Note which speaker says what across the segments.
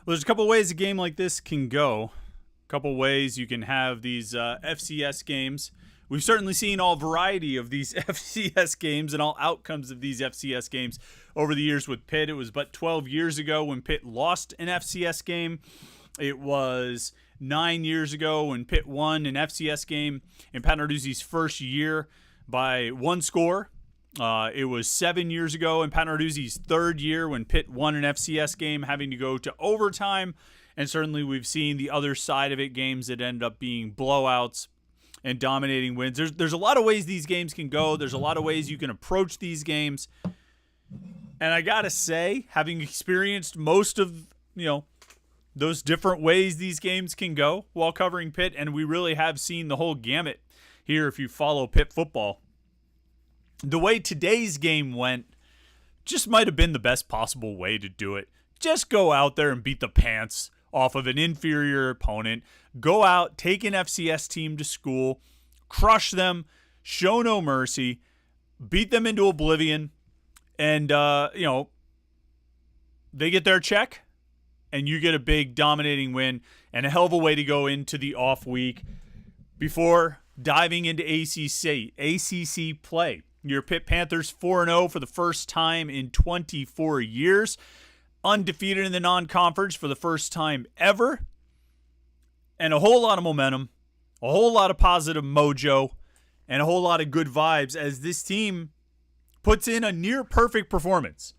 Speaker 1: Well, there's a couple ways a game like this can go. A couple ways you can have these FCS games. We've certainly seen all variety of these FCS games and all outcomes of these FCS games over the years with Pitt. It was but 12 years ago when Pitt lost an FCS game. It was 9 years ago when Pitt won an FCS game in Pat Narduzzi's first year by one score. It was 7 years ago in Pat Narduzzi's third year when Pitt won an FCS game, having to go to overtime. And certainly we've seen the other side of it, games that end up being blowouts and dominating wins. There's a lot of ways these games can go. There's a lot of ways you can approach these games. And I got to say, having experienced most of, those different ways these games can go while covering Pitt, and we really have seen the whole gamut here if you follow Pitt football. The way today's game went just might have been the best possible way to do it. Just go out there and beat the pants off of an inferior opponent. Go out, take an FCS team to school, crush them, show no mercy, beat them into oblivion, and, they get their check, and you get a big dominating win and a hell of a way to go into the off week before diving into ACC play. Your Pitt Panthers 4-0 for the first time in 24 years. Undefeated in the non-conference for the first time ever. And a whole lot of momentum, a whole lot of positive mojo, and a whole lot of good vibes as this team puts in a near-perfect performance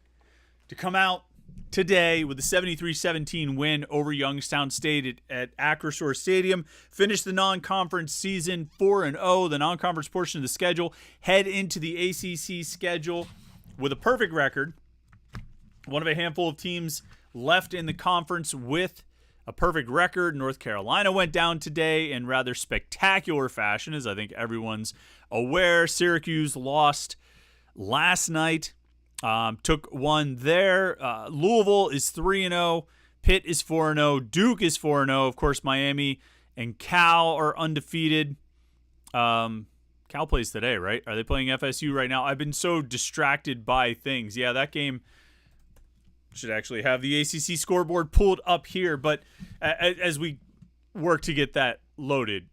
Speaker 1: to come out today with a 73-17 win over Youngstown State at Acrisure Stadium. Finish the non-conference season 4-0, the non-conference portion of the schedule. Head into the ACC schedule with a perfect record. One of a handful of teams left in the conference with a perfect record. North Carolina went down today in rather spectacular fashion, as I think everyone's aware. Syracuse lost last night. Took one there. Louisville is 3-0. Pitt is 4-0. Duke is 4-0. Of course, Miami and Cal are undefeated. Cal plays today, right? Are they playing FSU right now? I've been so distracted by things. Yeah, that game should actually have the ACC scoreboard pulled up here. But as we work to get that loaded,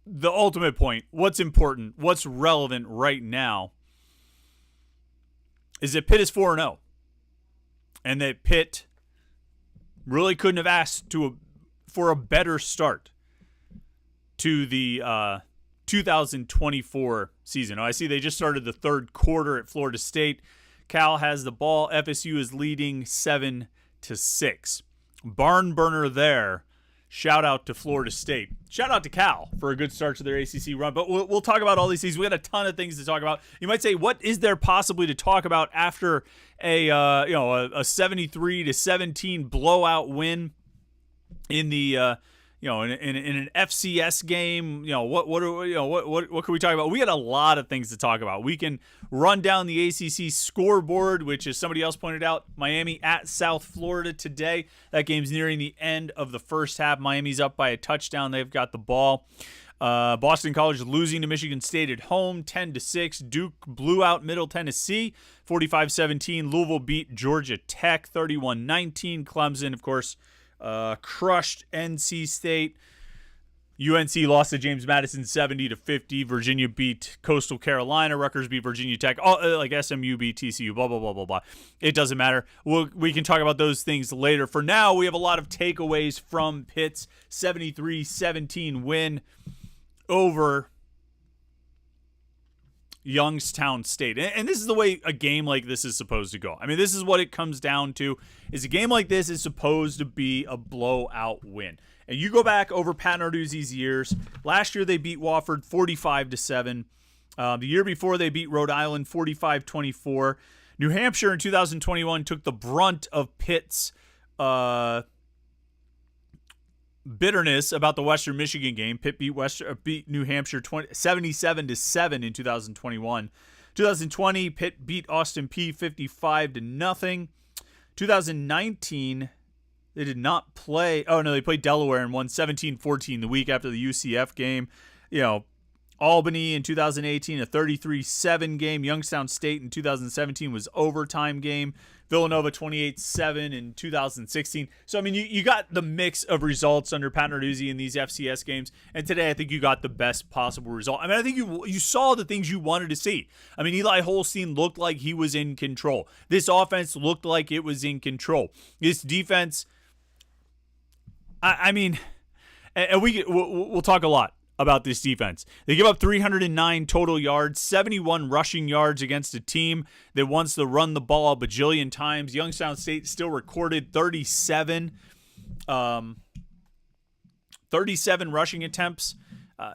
Speaker 1: the ultimate point, what's important, what's relevant right now, is that Pitt is 4-0. And that Pitt really couldn't have asked for a better start to the 2024 season. Now, I see they just started the third quarter at Florida State. Cal has the ball. FSU is leading 7-6. Barn burner there. Shout out to Florida State. Shout out to Cal for a good start to their ACC run. But we'll talk about all these things. We got a ton of things to talk about. You might say, what is there possibly to talk about after a 73-17 blowout win in the in an FCS game? What can we talk about? We got a lot of things to talk about. We can run down the ACC scoreboard, which, as somebody else pointed out, Miami at South Florida today. That game's nearing the end of the first half. Miami's up by a touchdown. They've got the ball. Boston College losing to Michigan State at home, 10-6. Duke blew out Middle Tennessee, 45-17. Louisville beat Georgia Tech, 31-19. Clemson, of course, crushed NC State. UNC lost to James Madison 70-50. Virginia beat Coastal Carolina. Rutgers beat Virginia Tech. Like SMU beat TCU. Blah, blah, blah, blah, blah. It doesn't matter. We can talk about those things later. For now, we have a lot of takeaways from Pitt's 73-17 win over Youngstown State. And this is the way a game like this is supposed to go. I mean, this is what it comes down to, is a game like this is supposed to be a blowout win. And you go back over Pat Narduzzi's years. Last year they beat Wofford 45-7. The year before they beat Rhode Island 45-24. New Hampshire in 2021 took the brunt of Pitt's bitterness about the Western Michigan game. Pitt beat New Hampshire 77-7 in 2021. 2020, Pitt beat Austin Peay 55-0. 2019, they did not play. Oh no, they played Delaware and won 17-14 the week after the UCF game. Albany in 2018, a 33-7 game. Youngstown State in 2017 was overtime game. Villanova 28-7 in 2016. So, I mean, you got the mix of results under Pat Narduzzi in these FCS games. And today, I think you got the best possible result. I mean, I think you saw the things you wanted to see. I mean, Eli Holstein looked like he was in control. This offense looked like it was in control. This defense, I mean, and we'll talk a lot about this defense. They give up 309 total yards, 71 rushing yards against a team that wants to run the ball a bajillion times. Youngstown State still recorded 37 rushing attempts.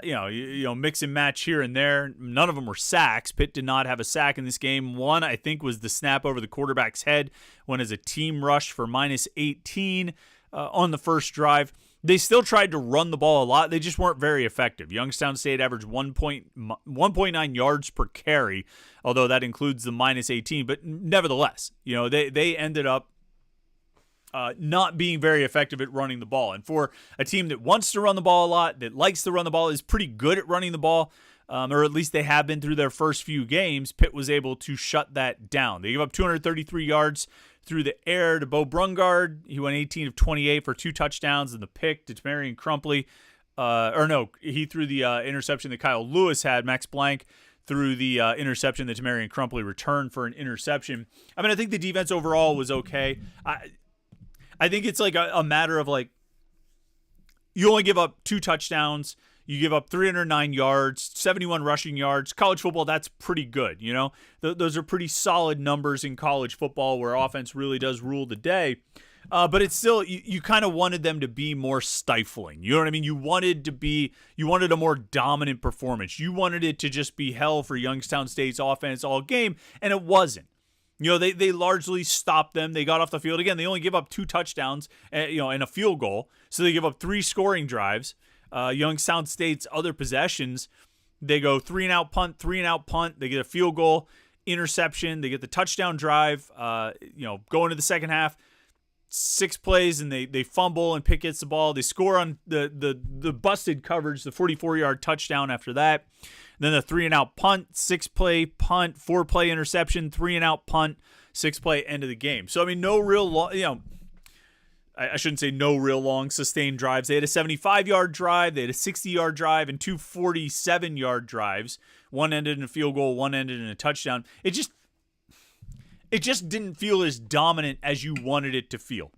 Speaker 1: Mix and match here and there. None of them were sacks. Pitt did not have a sack in this game. One, I think, was the snap over the quarterback's head. One is a team rush for minus 18 on the first drive. They still tried to run the ball a lot. They just weren't very effective. Youngstown State averaged 1.9 yards per carry, although that includes the minus 18. But nevertheless, they ended up not being very effective at running the ball. And for a team that wants to run the ball a lot, that likes to run the ball, is pretty good at running the ball, or at least they have been through their first few games, Pitt was able to shut that down. They gave up 233 yards through the air to Bo Brungard. He went 18 of 28 for 2 touchdowns, and the pick to Tamarian Crumpley. He threw the interception that Kyle Lewis had. Max Blank threw the interception that Tamarian Crumpley returned for an interception. I mean, I think the defense overall was okay. I think it's like a matter of like, you only give up 2 touchdowns. You give up 309 yards, 71 rushing yards. College football, that's pretty good, Those are pretty solid numbers in college football where offense really does rule the day. But it's still, you kind of wanted them to be more stifling. You know what I mean? You wanted a more dominant performance. You wanted it to just be hell for Youngstown State's offense all game, and it wasn't. They largely stopped them. They got off the field. Again, they only give up 2 touchdowns, and a field goal. So they give up 3 scoring drives. Youngstown State's other possessions, they go 3-and-out punt, 3-and-out punt. They get a field goal, interception. They get the touchdown drive. Go into the second half, 6 plays, and they fumble, and Pitt gets the ball. They score on the busted coverage, the 44-yard touchdown after that. Then the 3-and-out punt, 6-play punt, 4-play interception, 3-and-out punt, 6-play end of the game. So, I mean, no real I shouldn't say no real long sustained drives. They had a 75-yard drive, they had a 60-yard drive, and 2 47-yard drives. One ended in a field goal, one ended in a touchdown. It just didn't feel as dominant as you wanted it to feel.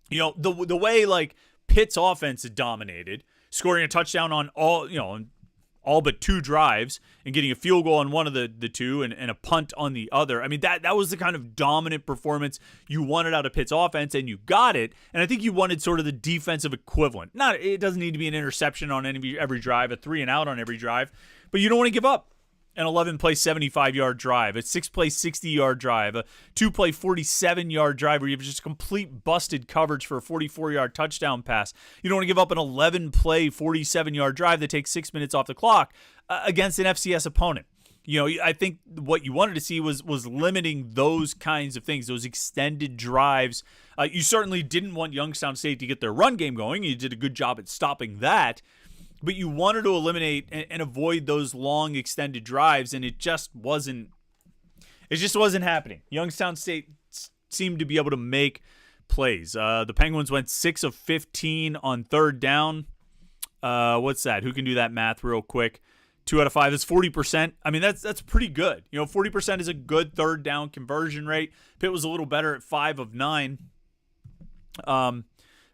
Speaker 1: The way like Pitt's offense had dominated, scoring a touchdown on all but 2 drives and getting a field goal on one of the 2 and a punt on the other. I mean, that was the kind of dominant performance you wanted out of Pitt's offense, and you got it. And I think you wanted sort of the defensive equivalent. It doesn't need to be an interception on every drive, a 3-and-out on every drive, but you don't want to give up an 11-play 75-yard drive, a 6-play 60-yard drive, a 2-play 47-yard drive where you have just complete busted coverage for a 44-yard touchdown pass. You don't want to give up an 11-play 47-yard drive that takes 6 minutes off the clock against an FCS opponent. I think what you wanted to see was limiting those kinds of things, those extended drives. You certainly didn't want Youngstown State to get their run game going. You did a good job at stopping that. But you wanted to eliminate and avoid those long extended drives, and it just wasn't happening. Youngstown State seemed to be able to make plays. The Penguins went 6 of 15 on third down. What's that? Who can do that math real quick? 2 out of 5 is 40%. I mean, that's pretty good. 40% is a good third down conversion rate. Pitt was a little better at 5 of 9.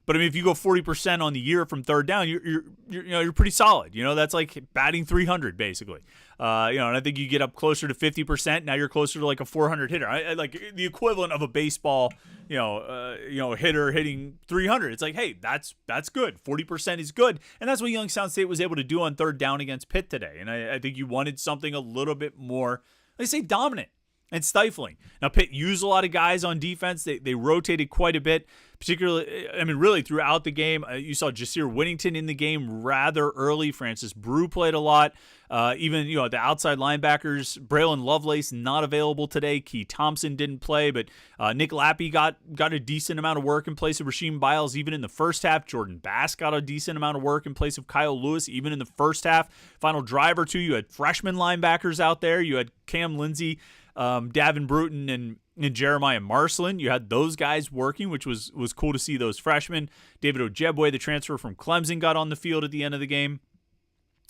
Speaker 1: But I mean, if you go 40% on the year from third down, you're pretty solid. That's like batting 300 basically. And I think you get up closer to 50%. Now you're closer to like a 400 hitter. I like the equivalent of a baseball, hitter hitting 300. It's like, hey, that's good. 40% is good, and that's what Youngstown State was able to do on third down against Pitt today. And I think you wanted something a little bit more, let's say, dominant and stifling. Now, Pitt used a lot of guys on defense. They rotated quite a bit, particularly, really throughout the game. You saw Jasir Whittington in the game rather early. Francis Brew played a lot. Even, the outside linebackers, Braylon Lovelace not available today. Key Thompson didn't play, but Nick Lappy got a decent amount of work in place of Rasheem Biles even in the first half. Jordan Bass got a decent amount of work in place of Kyle Lewis even in the first half. Final drive or two, you had freshman linebackers out there. You had Cam Lindsey, Davin Bruton, and Jeremiah Marcelin. You had those guys working, which was cool to see those freshmen. David Ojebwe, the transfer from Clemson, got on the field at the end of the game.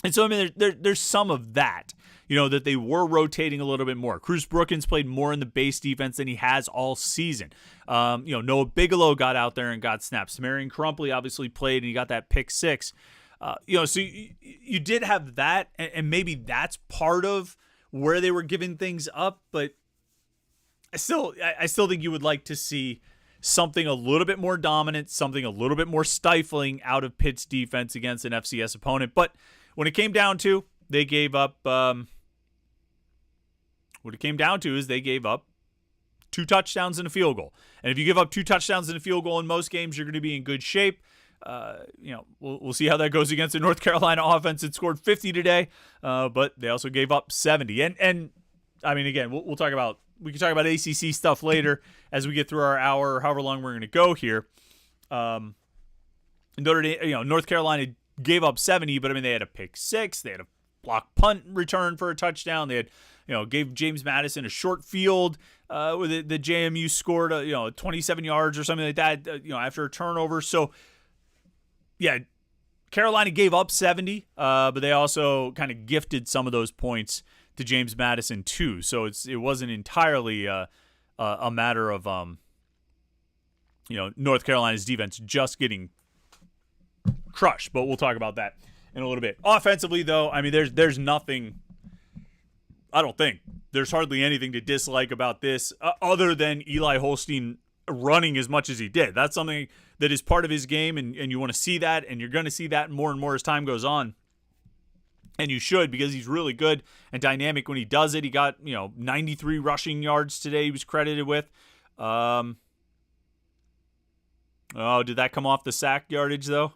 Speaker 1: And so, there's some of that, that they were rotating a little bit more. Cruz Brookins played more in the base defense than he has all season. Noah Bigelow got out there and got snaps. Marion Crumpley obviously played, and he got that pick six. So you did have that, and maybe that's part of where they were giving things up, but I still think you would like to see something a little bit more dominant, something a little bit more stifling out of Pitt's defense against an FCS opponent. But when it came down to, they gave up. What it came down to is they gave up 2 touchdowns and a field goal. And if you give up 2 touchdowns and a field goal in most games, you're going to be in good shape. We'll see how that goes against the North Carolina offense. It scored 50 today, but they also gave up 70. And again, we can talk about ACC stuff later as we get through our hour or however long we're going to go here. North Carolina gave up 70, but they had a pick six. They had a block punt return for a touchdown. They had, gave James Madison a short field with the JMU scored, 27 yards or something like that, after a turnover. So, yeah, Carolina gave up 70, but they also kind of gifted some of those points to James Madison too. So it wasn't entirely a matter of North Carolina's defense just getting crushed. But we'll talk about that in a little bit. Offensively, though, there's nothing. I don't think there's hardly anything to dislike about this other than Eli Holstein running as much as he did. That's something that is part of his game, and you want to see that, and you're going to see that more and more as time goes on. And you should, because he's really good and dynamic when he does it. He got, 93 rushing yards today he was credited with. Did that come off the sack yardage, though?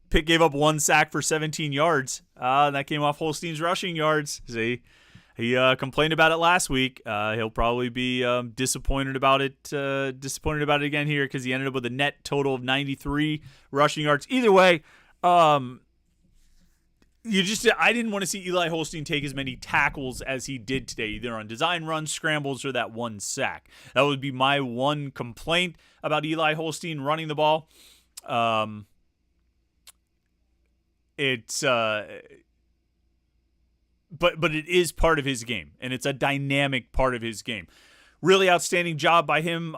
Speaker 1: Pitt gave up 1 sack for 17 yards. That came off Holstein's rushing yards. See? He complained about it last week. He'll probably be disappointed about it again here because he ended up with a net total of 93 rushing yards. Either way, I didn't want to see Eli Holstein take as many tackles as he did today, either on design runs, scrambles, or that 1 sack. That would be my one complaint about Eli Holstein running the ball. But it is part of his game, and it's a dynamic part of his game. Really outstanding job by him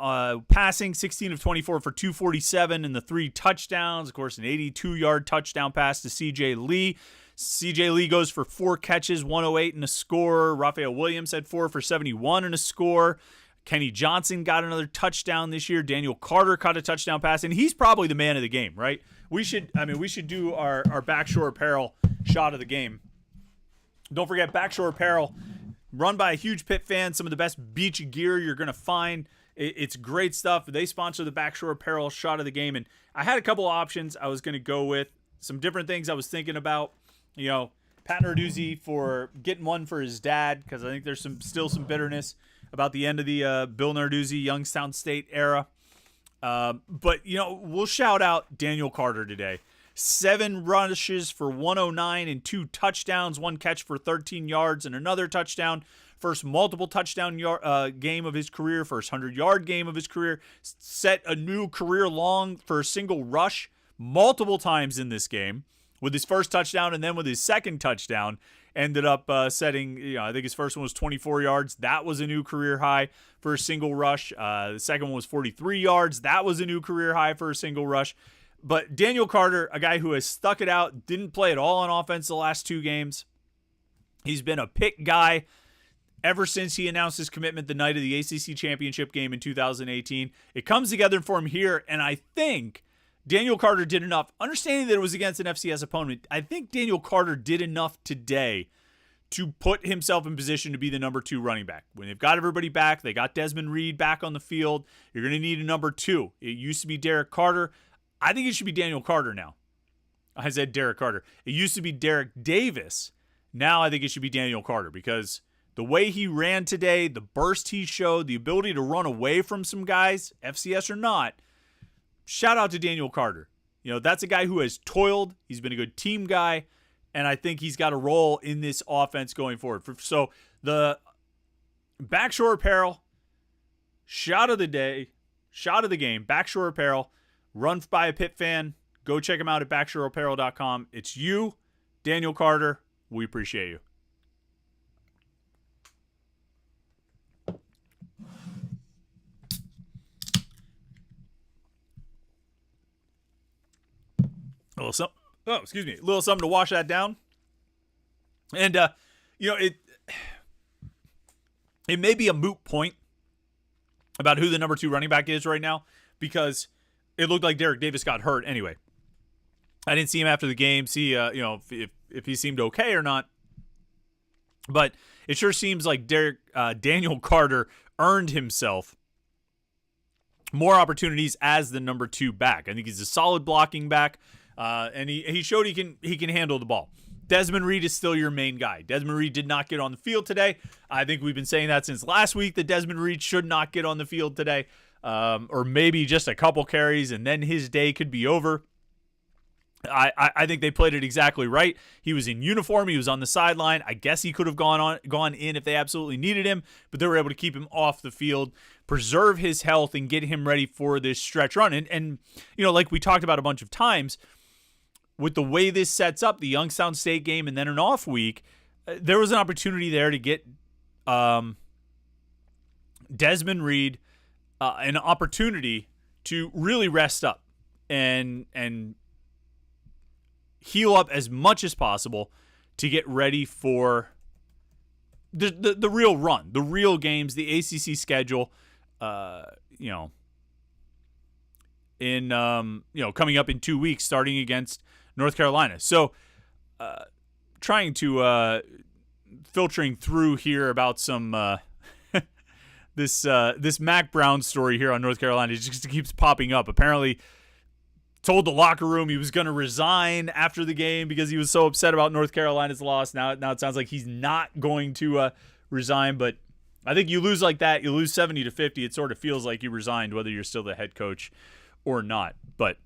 Speaker 1: passing, 16 of 24 for 247 and the 3 touchdowns. Of course, an 82-yard touchdown pass to C.J. Lee. C.J. Lee goes for 4 catches, 108 and a score. Raphael Williams had 4 for 71 and a score. Kenny Johnson got another touchdown this year. Daniel Carter caught a touchdown pass, and he's probably the man of the game, right? We should do our Backshore Apparel shot of the game. Don't forget, Backshore Apparel, run by a huge Pitt fan, some of the best beach gear you're going to find. It's great stuff. They sponsor the Backshore Apparel shot of the game, and I had a couple options I was going to go with. Some different things I was thinking about. Pat Narduzzi for getting one for his dad, because I think there's still some bitterness about the end of the Bill Narduzzi Youngstown State era. But we'll shout out Daniel Carter today. 7 rushes for 109 and 2 touchdowns, 1 catch for 13 yards and another touchdown. First multiple touchdown game of his career, first 100-yard game of his career. Set a new career long for a single rush multiple times in this game. With his first touchdown and then with his second touchdown, ended up setting, I think his first one was 24 yards. That was a new career high for a single rush. The second one was 43 yards. That was a new career high for a single rush. But Daniel Carter, a guy who has stuck it out, didn't play at all on offense the last 2 games. He's been a Pitt guy ever since he announced his commitment the night of the ACC championship game in 2018. It comes together for him here, and I think Daniel Carter did enough. Understanding that it was against an FCS opponent, I think Daniel Carter did enough today to put himself in position to be the number 2 running back. When they've got everybody back, they got Desmond Reed back on the field, you're going to need a number 2. It used to be Derek Carter. I think it should be Daniel Carter now. I said Derek Carter. It used to be Derek Davis. Now I think it should be Daniel Carter, because the way he ran today, the burst he showed, the ability to run away from some guys, FCS or not, shout out to Daniel Carter. That's a guy who has toiled. He's been a good team guy, and I think he's got a role in this offense going forward. So the Backshore Apparel, shot of the day, shot of the game, Backshore Apparel, run by a Pitt fan. Go check them out at Acrisure.com. It's you, Daniel Carter. We appreciate you. A little something to wash that down. And it may be a moot point about who the number 2 running back is right now, because it looked like Derek Davis got hurt anyway. I didn't see him after the game, see if he seemed okay or not. But it sure seems like Daniel Carter earned himself more opportunities as the number 2 back. I think he's a solid blocking back. And he showed he can handle the ball. Desmond Reed is still your main guy. Desmond Reed did not get on the field today. I think we've been saying that since last week, that Desmond Reed should not get on the field today, or maybe just a couple carries, and then his day could be over. I think they played it exactly right. He was in uniform. He was on the sideline. I guess he could have gone in if they absolutely needed him, but they were able to keep him off the field, preserve his health, and get him ready for this stretch run. And like we talked about a bunch of times, with the way this sets up, the Youngstown State game and then an off week, there was an opportunity there to get Desmond Reed an opportunity to really rest up and heal up as much as possible to get ready for the real run, the real games, the ACC schedule, coming up in 2 weeks, starting against North Carolina. So filtering through here about some this Mac Brown story here on North Carolina. It just keeps popping up. Apparently told the locker room he was going to resign after the game because he was so upset about North Carolina's loss. Now it sounds like he's not going to resign, but I think you lose like that, you lose 70-50, it sort of feels like you resigned whether you're still the head coach or not. But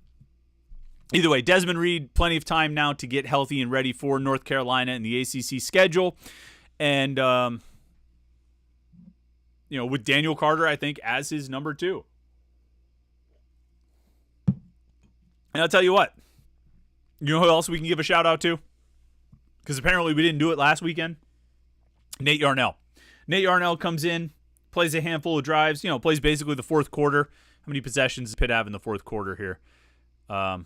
Speaker 1: either way, Desmond Reed, plenty of time now to get healthy and ready for North Carolina and the ACC schedule. And, with Daniel Carter, I think, as his number 2. And I'll tell you what, you know who else we can give a shout out to? Because apparently we didn't do it last weekend. Nate Yarnell. Nate Yarnell comes in, plays a handful of drives, plays basically the fourth quarter. How many possessions does Pitt have in the fourth quarter here? I'm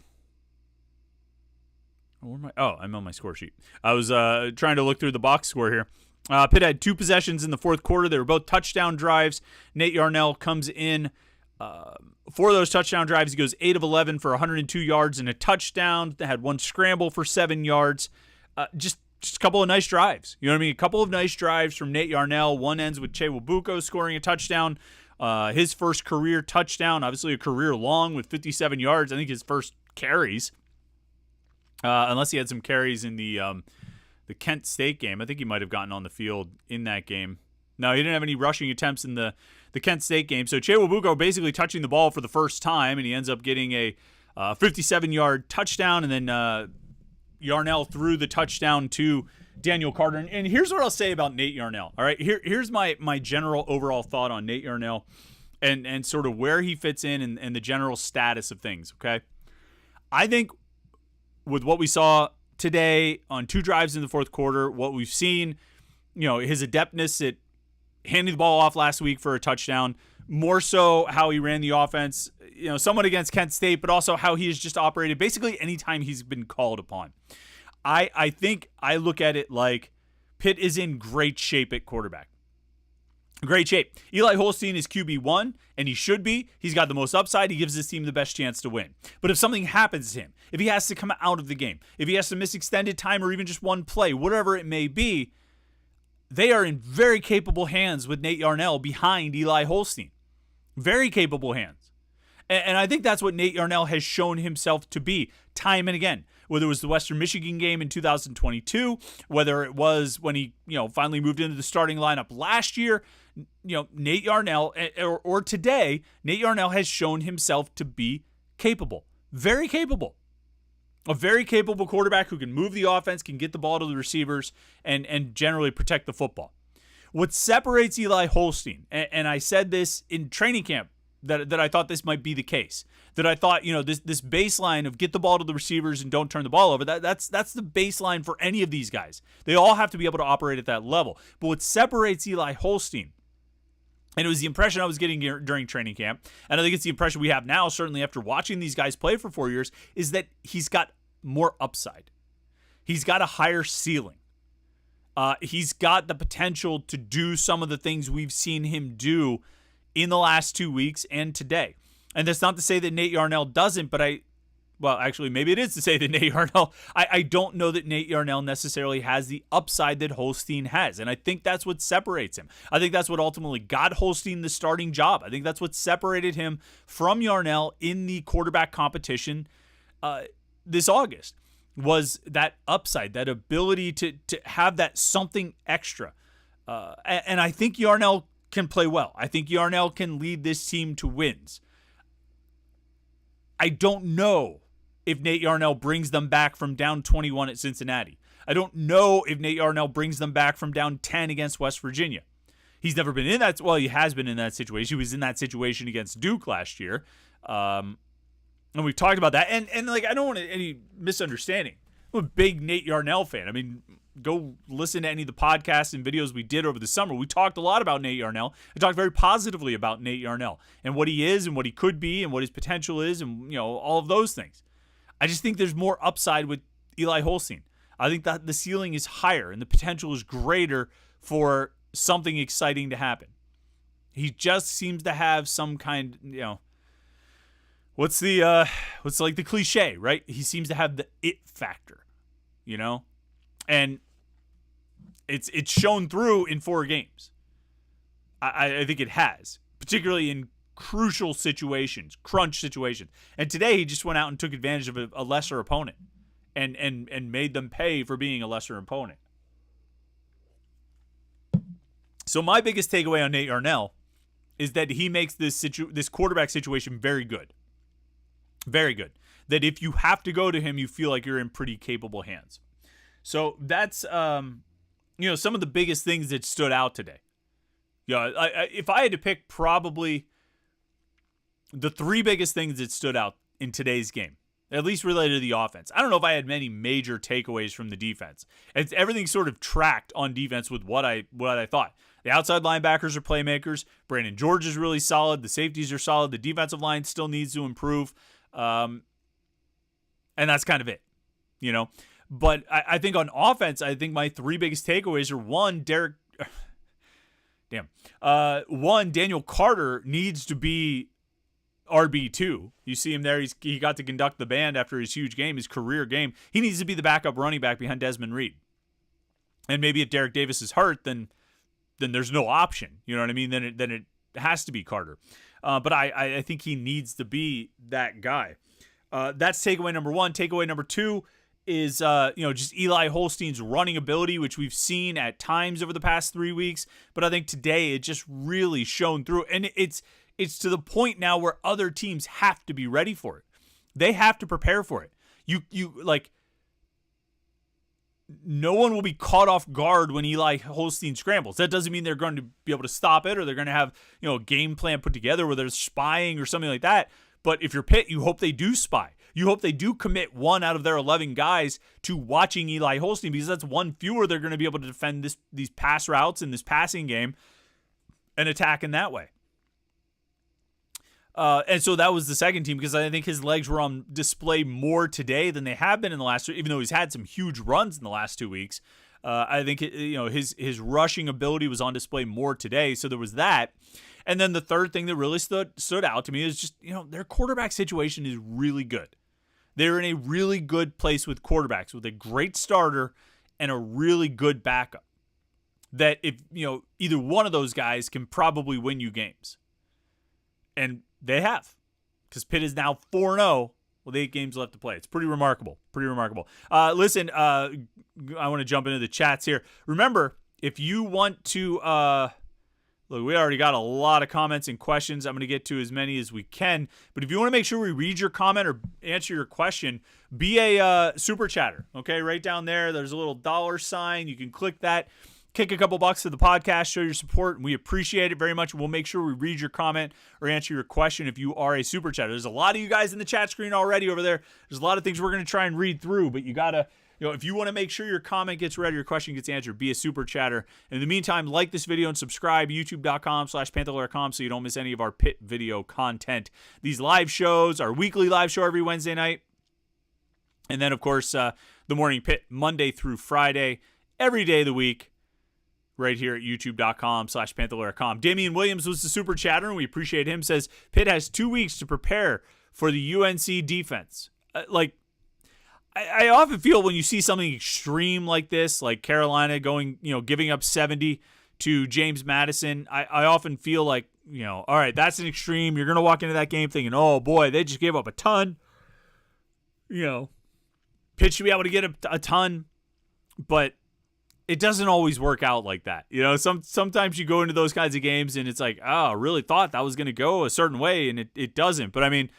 Speaker 1: on my score sheet. I was trying to look through the box score here. Pitt had 2 possessions in the fourth quarter. They were both touchdown drives. Nate Yarnell comes in for those touchdown drives. He goes 8 of 11 for 102 yards and a touchdown. They had 1 scramble for 7 yards. Just a couple of nice drives. You know what I mean? A couple of nice drives from Nate Yarnell. One ends with Chewabuko scoring a touchdown. His first career touchdown, obviously a career long with 57 yards. I think his first carries. Unless he had some carries in the Kent State game. I think he might have gotten on the field in that game. No, he didn't have any rushing attempts in the Kent State game. So Chewabuko basically touching the ball for the first time, and he ends up getting a 57-yard touchdown, and then Yarnell threw the touchdown to Daniel Carter. And here's what I'll say about Nate Yarnell. All right, here's my general overall thought on Nate Yarnell and sort of where he fits in and the general status of things, okay? I think with what we saw today on 2 drives in the fourth quarter, what we've seen, his adeptness at handing the ball off last week for a touchdown, more so how he ran the offense, somewhat against Kent State, but also how he has just operated basically anytime he's been called upon. I think I look at it like Pitt is in great shape at quarterback. Great shape. Eli Holstein is QB1, and he should be. He's got the most upside. He gives his team the best chance to win. But if something happens to him, if he has to come out of the game, if he has to miss extended time or even just one play, whatever it may be, they are in very capable hands with Nate Yarnell behind Eli Holstein. Very capable hands. And I think that's what Nate Yarnell has shown himself to be time and again. Whether it was the Western Michigan game in 2022, whether it was when he, finally moved into the starting lineup last year, Nate Yarnell, or today, Nate Yarnell has shown himself to be capable. Very capable. A very capable quarterback who can move the offense, can get the ball to the receivers, and generally protect the football. What separates Eli Holstein, and I said this in training camp, that I thought this might be the case. That I thought, this baseline of get the ball to the receivers and don't turn the ball over, that's the baseline for any of these guys. They all have to be able to operate at that level. But what separates Eli Holstein, and it was the impression I was getting during training camp, and I think it's the impression we have now, certainly after watching these guys play for 4 years, is that he's got more upside. He's got a higher ceiling. He's got the potential to do some of the things we've seen him do in the last 2 weeks and today. And that's not to say that Nate Yarnell doesn't, but actually, maybe it is to say that Nate Yarnell, I don't know that Nate Yarnell necessarily has the upside that Holstein has. And I think that's what separates him. I think that's what ultimately got Holstein the starting job. I think that's what separated him from Yarnell in the quarterback competition this August, was that upside, that ability to have that something extra. And I think Yarnell can play well. I think Yarnell can lead this team to wins. I don't know if Nate Yarnell brings them back from down 21 at Cincinnati. I don't know if Nate Yarnell brings them back from down 10 against West Virginia. He's never been in that. Well, he has been in that situation. He was in that situation against Duke last year. And we've talked about that. And I don't want any misunderstanding. I'm a big Nate Yarnell fan. I mean, go listen to any of the podcasts and videos we did over the summer. We talked a lot about Nate Yarnell. I talked very positively about Nate Yarnell and what he is and what he could be and what his potential is and, all of those things. I just think there's more upside with Eli Holstein. I think that the ceiling is higher and the potential is greater for something exciting to happen. He just seems to have some kind, what's the cliche, right? He seems to have the it factor, and it's shown through in 4 games. I think it has, particularly in crucial situations, crunch situations. And today he just went out and took advantage of a lesser opponent and made them pay for being a lesser opponent. So my biggest takeaway on Nate Yarnell is that he makes this quarterback situation very good. Very good. That if you have to go to him, you feel like you're in pretty capable hands. So that's some of the biggest things that stood out today. If I had to pick probably the 3 biggest things that stood out in today's game, at least related to the offense. I don't know if I had many major takeaways from the defense. Everything sort of tracked on defense with what I thought. The outside linebackers are playmakers. Brandon George is really solid. The safeties are solid. The defensive line still needs to improve. And that's kind of it, But I think on offense, I think my 3 biggest takeaways are, one, Daniel Carter needs to be RB2. You see him there. He got to conduct the band after his huge game, his career game. He needs to be the backup running back behind Desmond Reed. And maybe if Derek Davis is hurt, then there's no option. You know what I mean? Then it has to be Carter. But I think he needs to be that guy. That's takeaway number 1. Takeaway number 2 is just Eli Holstein's running ability, which we've seen at times over the past 3 weeks. But I think today it just really shone through, and it's to the point now where other teams have to be ready for it. They have to prepare for it. No one will be caught off guard when Eli Holstein scrambles. That doesn't mean they're going to be able to stop it, or they're going to have a game plan put together where they're spying or something like that. But if you're Pitt, you hope they do spy. You hope they do commit 1 out of their 11 guys to watching Eli Holstein, because that's 1 fewer they're going to be able to defend these pass routes in this passing game and attack in that way. And so that was the second team, because I think his legs were on display more today than they have been in the last 2, even though he's had some huge runs in the last 2 weeks. I think his rushing ability was on display more today. So there was that. And then the third thing that really stood out to me is just, their quarterback situation is really good. They're in a really good place with quarterbacks, with a great starter and a really good backup. that if, either one of those guys can probably win you games. And they have, because Pitt is now 4-0 with 8 games left to play. It's pretty remarkable. Listen, I want to jump into the chats here. Remember, if you want to, look, we already got a lot of comments and questions. I'm going to get to as many as we can. But if you want to make sure we read your comment or answer your question, be a super chatter. Okay, right down there, there's a little $sign. You can click that. Kick a couple bucks to the podcast, show your support, and we appreciate it very much. We'll make sure we read your comment or answer your question if you are a super chatter. There's a lot of you guys in the chat screen already over there. There's a lot of things we're going to try and read through, but you got to, if you want to make sure your comment gets read or your question gets answered, be a super chatter. In the meantime, like this video and subscribe, youtube.com/Panther-Lair.com, so you don't miss any of our Pitt video content. These live shows, our weekly live show every Wednesday night, and then, of course, the Morning Pitt, Monday through Friday, every day of the week, right here at youtube.com/Panther-Lair.com. Damian Williams was the super chatter, and we appreciate him. Says, Pitt has 2 weeks to prepare for the UNC defense. I often feel when you see something extreme like this, like Carolina giving up 70 to James Madison, I often feel like, all right, that's an extreme. You're going to walk into that game thinking, oh, boy, they just gave up a ton. Pitt should be able to get a ton, but it doesn't always work out like that. Sometimes you go into those kinds of games and it's like, oh, I really thought that was going to go a certain way, and it doesn't. But, I mean,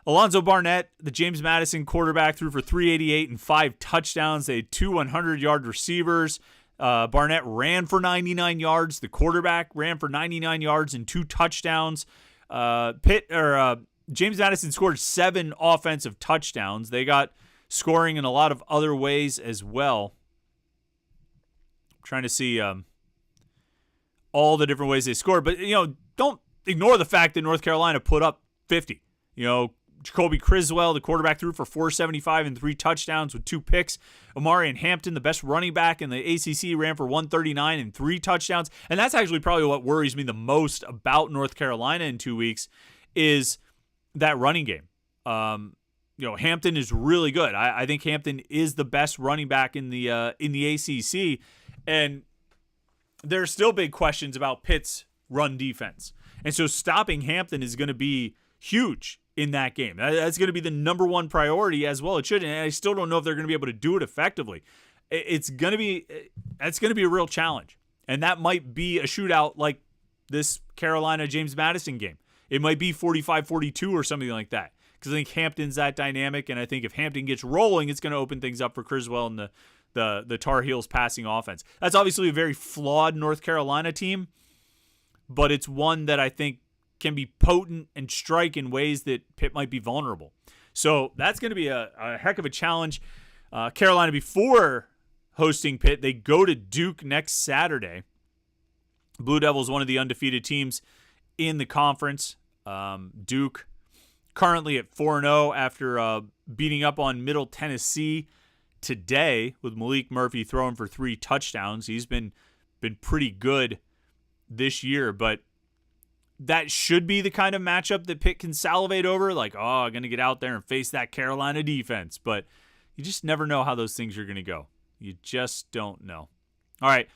Speaker 1: Alonzo Barnett, the James Madison quarterback, threw for 388 and 5 touchdowns. They had 2 100-yard receivers. Barnett ran for 99 yards. The quarterback ran for 99 yards and 2 touchdowns. James Madison scored 7 offensive touchdowns. They got scoring in a lot of other ways as well. Trying to see all the different ways they scored. But, don't ignore the fact that North Carolina put up 50. Jacoby Criswell, the quarterback, threw for 475 and 3 touchdowns with 2 picks. Omarion Hampton, the best running back in the ACC, ran for 139 and 3 touchdowns. And that's actually probably what worries me the most about North Carolina in 2 weeks is that running game. Hampton is really good. I think Hampton is the best running back in the ACC. And there are still big questions about Pitt's run defense. And so stopping Hampton is going to be huge in that game. That's going to be the number one priority, as well it should. And I still don't know if they're going to be able to do it effectively. That's going to be a real challenge. And that might be a shootout like this Carolina-James Madison game. It might be 45-42 or something like that. Because I think Hampton's that dynamic. And I think if Hampton gets rolling, it's going to open things up for Criswell and the Tar Heels passing offense. That's obviously a very flawed North Carolina team, but it's one that I think can be potent and strike in ways that Pitt might be vulnerable. So that's going to be a heck of a challenge. Carolina, before hosting Pitt, they go to Duke next Saturday. Blue Devils, one of the undefeated teams in the conference. Duke currently at 4-0 after beating up on Middle Tennessee today with Malik Murphy throwing for 3 touchdowns. He's been pretty good this year, but that should be the kind of matchup that Pitt can salivate over. Like, I'm going to get out there and face that Carolina defense. But you just never know how those things are going to go. You just don't know. All right.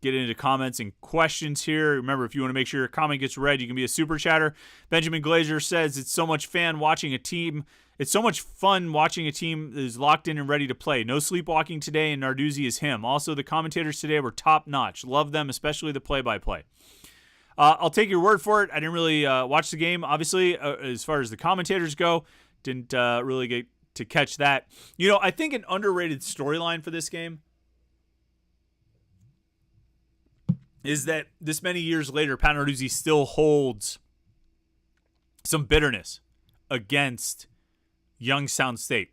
Speaker 1: Get into comments and questions here. Remember, if you want to make sure your comment gets read, you can be a super chatter. Benjamin Glazer says, it's so much fun watching a team that is locked in and ready to play. No sleepwalking today, and Narduzzi is him. Also, the commentators today were top-notch. Love them, especially the play-by-play. I'll take your word for it. I didn't really watch the game, obviously, as far as the commentators go. Didn't really get to catch that. I think an underrated storyline for this game is that this many years later, Pat Narduzzi still holds some bitterness against Youngstown State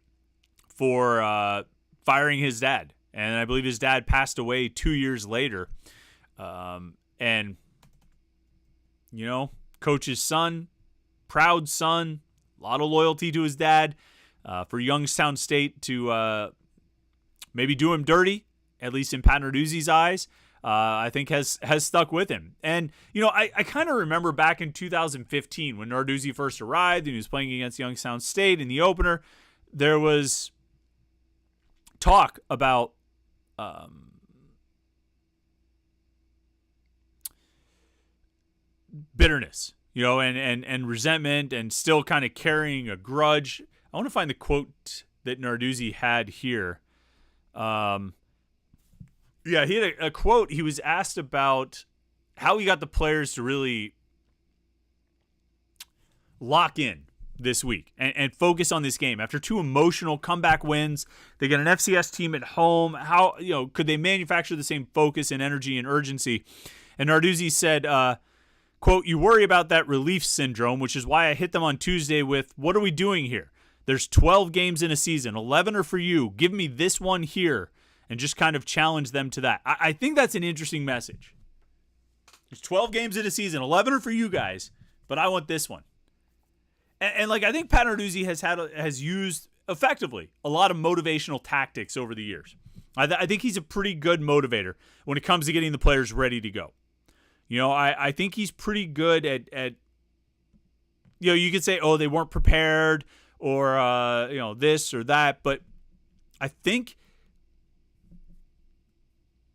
Speaker 1: for firing his dad. And I believe his dad passed away 2 years later. Coach's son, proud son, a lot of loyalty to his dad. For Youngstown State to maybe do him dirty, at least in Pat Narduzzi's eyes, I think has stuck with him. And, I kind of remember back in 2015 when Narduzzi first arrived and he was playing against Youngstown State in the opener, there was talk about bitterness, and resentment, and still kind of carrying a grudge. I want to find the quote that Narduzzi had here. He had a quote. He was asked about how he got the players to really lock in this week and focus on this game after 2 emotional comeback wins. They got an FCS team at home. How could they manufacture the same focus and energy and urgency? And Narduzzi said, quote, "You worry about that relief syndrome, which is why I hit them on Tuesday with, what are we doing here? There's 12 games in a season. 11 are for you. Give me this one here," and just kind of challenge them to that. I think that's an interesting message. There's 12 games in a season. 11 are for you guys, but I want this one. And I think Pat Narduzzi has used effectively a lot of motivational tactics over the years. I think he's a pretty good motivator when it comes to getting the players ready to go. I think he's pretty good at you could say, oh, they weren't prepared or this or that, but I think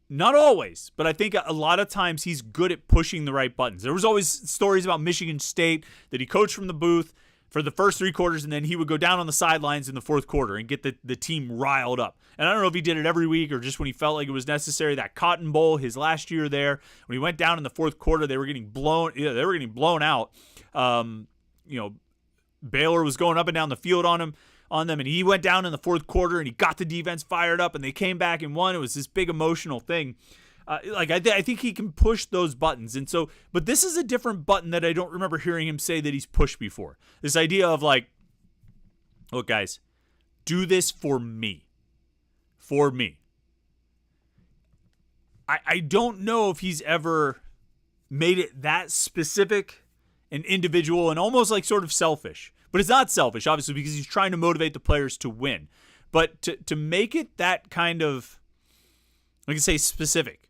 Speaker 1: not always, but I think a lot of times he's good at pushing the right buttons. There was always stories about Michigan State that he coached from the booth for the first 3 quarters, and then he would go down on the sidelines in the 4th quarter and get the team riled up. And I don't know if he did it every week or just when he felt like it was necessary. That Cotton Bowl, his last year there, when he went down in the 4th quarter, they were getting blown. They were getting blown out. Baylor was going up and down the field on them, and he went down in the 4th quarter and he got the defense fired up, and they came back and won. It was this big emotional thing. I think he can push those buttons. And so, but this is a different button that I don't remember hearing him say that he's pushed before. This idea of look, guys, do this for me. For me. I don't know if he's ever made it that specific and individual and almost sort of selfish. But it's not selfish, obviously, because he's trying to motivate the players to win. But to make it that kind of, specific.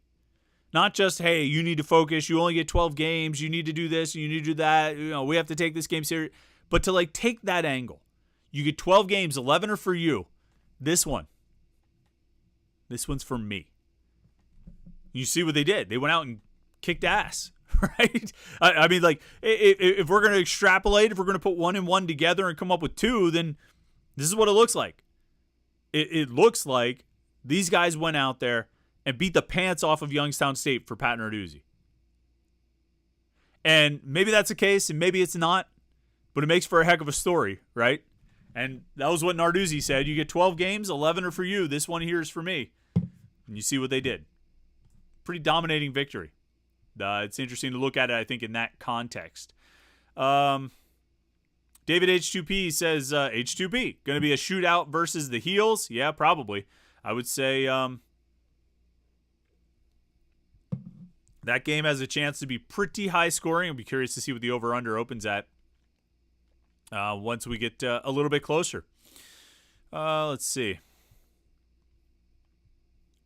Speaker 1: Not just, hey, you need to focus. You only get 12 games. You need to do this. You need to do that. We have to take this game serious. But to take that angle. You get 12 games. 11 are for you. This one's for me. You see what they did. They went out and kicked ass, right? I mean, if we're going to extrapolate, if we're going to put 1 and 1 together and come up with 2, then this is what it looks like. It looks like these guys went out there and beat the pants off of Youngstown State for Pat Narduzzi. And maybe that's the case, and maybe it's not, but it makes for a heck of a story, right? And that was what Narduzzi said. You get 12 games, 11 are for you. This one here is for me. And you see what they did. Pretty dominating victory. It's interesting to look at it, I think, in that context. David H2P says, H2P, going to be a shootout versus the Heels? Yeah, probably. I would say that game has a chance to be pretty high scoring. I'll be curious to see what the over-under opens at once we get a little bit closer. Let's see.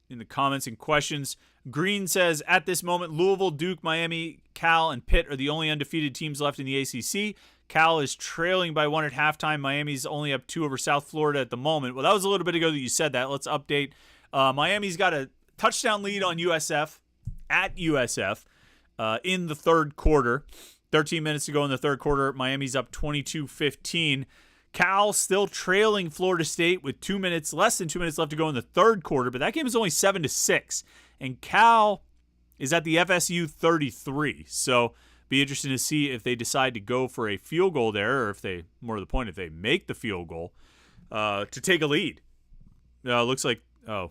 Speaker 1: In the comments and questions, Green says, at this moment, Louisville, Duke, Miami, Cal, and Pitt are the only undefeated teams left in the ACC. Cal is trailing by 1 at halftime. Miami's only up 2 over South Florida at the moment. Well, that was a little bit ago that you said that. Let's update. Miami's got a touchdown lead on USF at USF in the 3rd quarter. 13 minutes to go in the 3rd quarter. Miami's up 22-15. Cal still trailing Florida State with less than 2 minutes left to go in the 3rd quarter, but that game is only 7-6. And Cal is at the FSU 33. So be interesting to see if they decide to go for a field goal there, or if they, more to the point, if they make the field goal to take a lead. Looks like, we're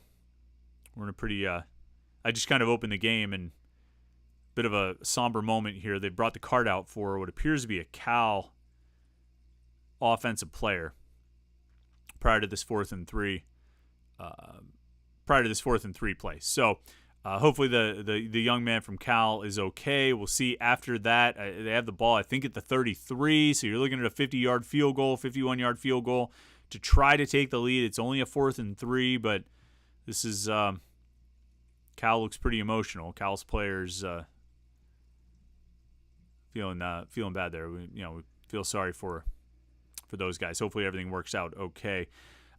Speaker 1: in a pretty, I just kind of opened the game and bit of a somber moment here. They brought the card out for what appears to be a Cal offensive player prior to this 4th and 3 play. So hopefully the young man from Cal is okay. We'll see after that. They have the ball, I think, at the 33, so you're looking at a 50-yard field goal, 51-yard field goal to try to take the lead. It's only a 4th and 3, but this is Cal looks pretty emotional. Cal's players feeling bad there. We feel sorry for those guys. Hopefully everything works out okay.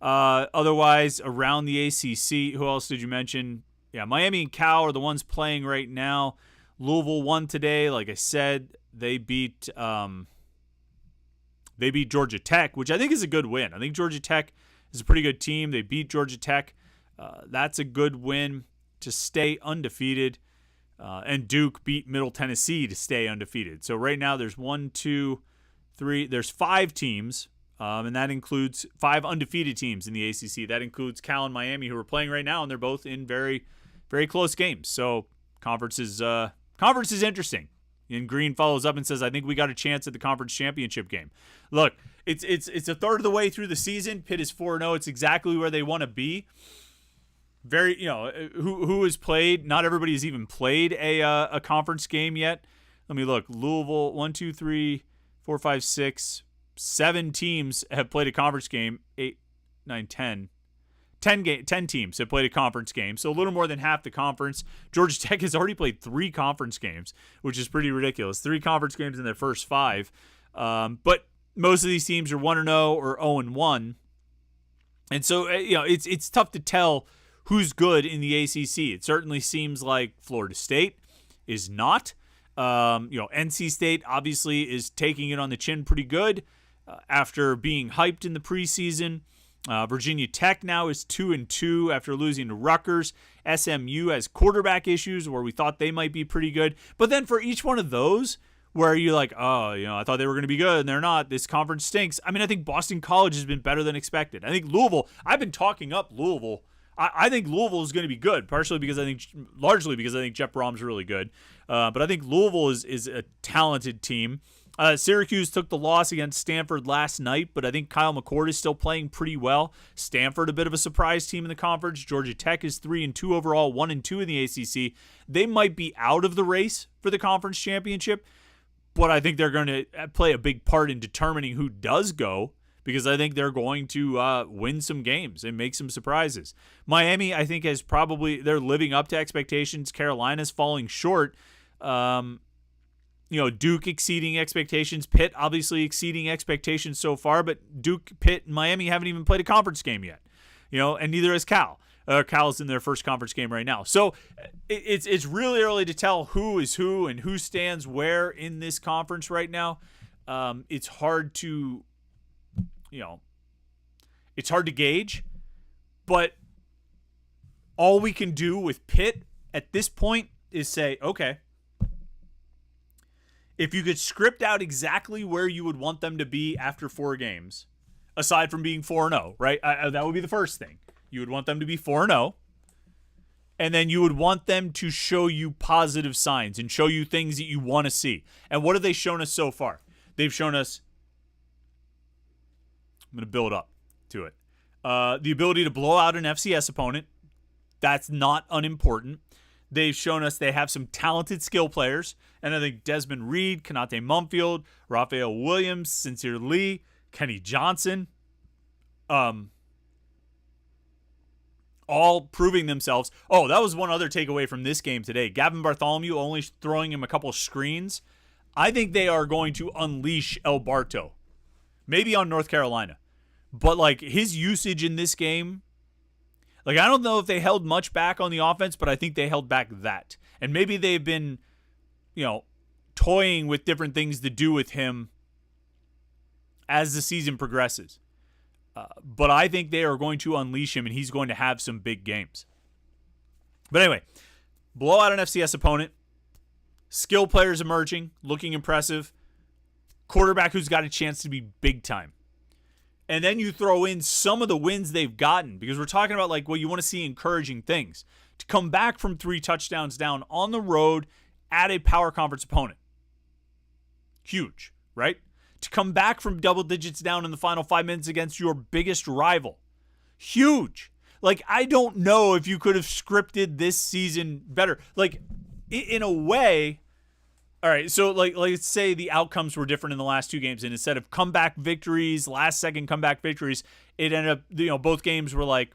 Speaker 1: Otherwise, around the ACC, who else did you mention? Yeah, Miami and Cal are the ones playing right now. Louisville won today. Like I said, they beat Georgia Tech, which I think is a good win. I think Georgia Tech is a pretty good team. They beat Georgia Tech. That's a good win to stay undefeated. And Duke beat Middle Tennessee to stay undefeated. So right now there's 5 teams, and that includes 5 undefeated teams in the ACC. That includes Cal and Miami, who are playing right now, and they're both in very, very close games. So conference is interesting. And Green follows up and says, I think we got a chance at the conference championship game. Look, it's a third of the way through the season. Pitt is 4-0. It's exactly where they want to be. Very, who has played? Not everybody has even played a conference game yet. Let me look. Louisville, 1, 2, 3, 4, 5, 6, 7 teams have played a conference game. 8, 9, 10. 10 teams have played a conference game, so a little more than half the conference. Georgia Tech has already played 3 conference games, which is pretty ridiculous. 3 conference games in their first 5. But most of these teams are 1-0 or 0-1. And so, it's tough to tell who's good in the ACC. It certainly seems like Florida State is not. NC State obviously is taking it on the chin pretty good after being hyped in the preseason. Virginia Tech now is 2-2 after losing to Rutgers. SMU has quarterback issues where we thought they might be pretty good. But then for each one of those where you're like, I thought they were going to be good and they're not. This conference stinks. I mean, I think Boston College has been better than expected. I think Louisville, I've been talking up Louisville. I think Louisville is going to be good, largely because I think Jeff Brom's really good. But I think Louisville is a talented team. Syracuse took the loss against Stanford last night, but I think Kyle McCord is still playing pretty well. Stanford, a bit of a surprise team in the conference. Georgia Tech is 3-2 overall, 1-2 in the ACC. They might be out of the race for the conference championship, but I think they're going to play a big part in determining who does go, because I think they're going to win some games and make some surprises. Miami, I think, they're living up to expectations. Carolina's falling short. Duke exceeding expectations. Pitt obviously exceeding expectations so far, but Duke, Pitt, and Miami haven't even played a conference game yet. And neither has Cal. Cal's in their first conference game right now. So it's really early to tell who is who and who stands where in this conference right now. It's hard to gauge, but all we can do with Pitt at this point is say, okay, if you could script out exactly where you would want them to be after 4 games, aside from being 4-0, right? That would be the first thing. You would want them to be 4-0, and then you would want them to show you positive signs and show you things that you want to see. And what have they shown us so far? They've shown us, I'm going to build up to it, the ability to blow out an FCS opponent. That's not unimportant. They've shown us they have some talented skill players, and I think Desmond Reed, Kanate Mumfield, Raphael Williams, Sincere Lee, Kenny Johnson, all proving themselves. Oh, that was one other takeaway from this game today. Gavin Bartholomew only throwing him a couple screens. I think they are going to unleash El Barto, maybe on North Carolina. But, his usage in this game, I don't know if they held much back on the offense, but I think they held back that. And maybe they've been, toying with different things to do with him as the season progresses. But I think they are going to unleash him, and he's going to have some big games. But anyway, blow out an FCS opponent. Skill players emerging, looking impressive. Quarterback who's got a chance to be big time. And then you throw in some of the wins they've gotten, because we're talking about you want to see encouraging things. To come back from 3 touchdowns down on the road at a power conference opponent. Huge, right? To come back from double digits down in the final 5 minutes against your biggest rival. Huge. I don't know if you could have scripted this season better. In a way, all right, so let's say the outcomes were different in the last 2 games, and instead of comeback victories, last-second comeback victories, it ended up, both games were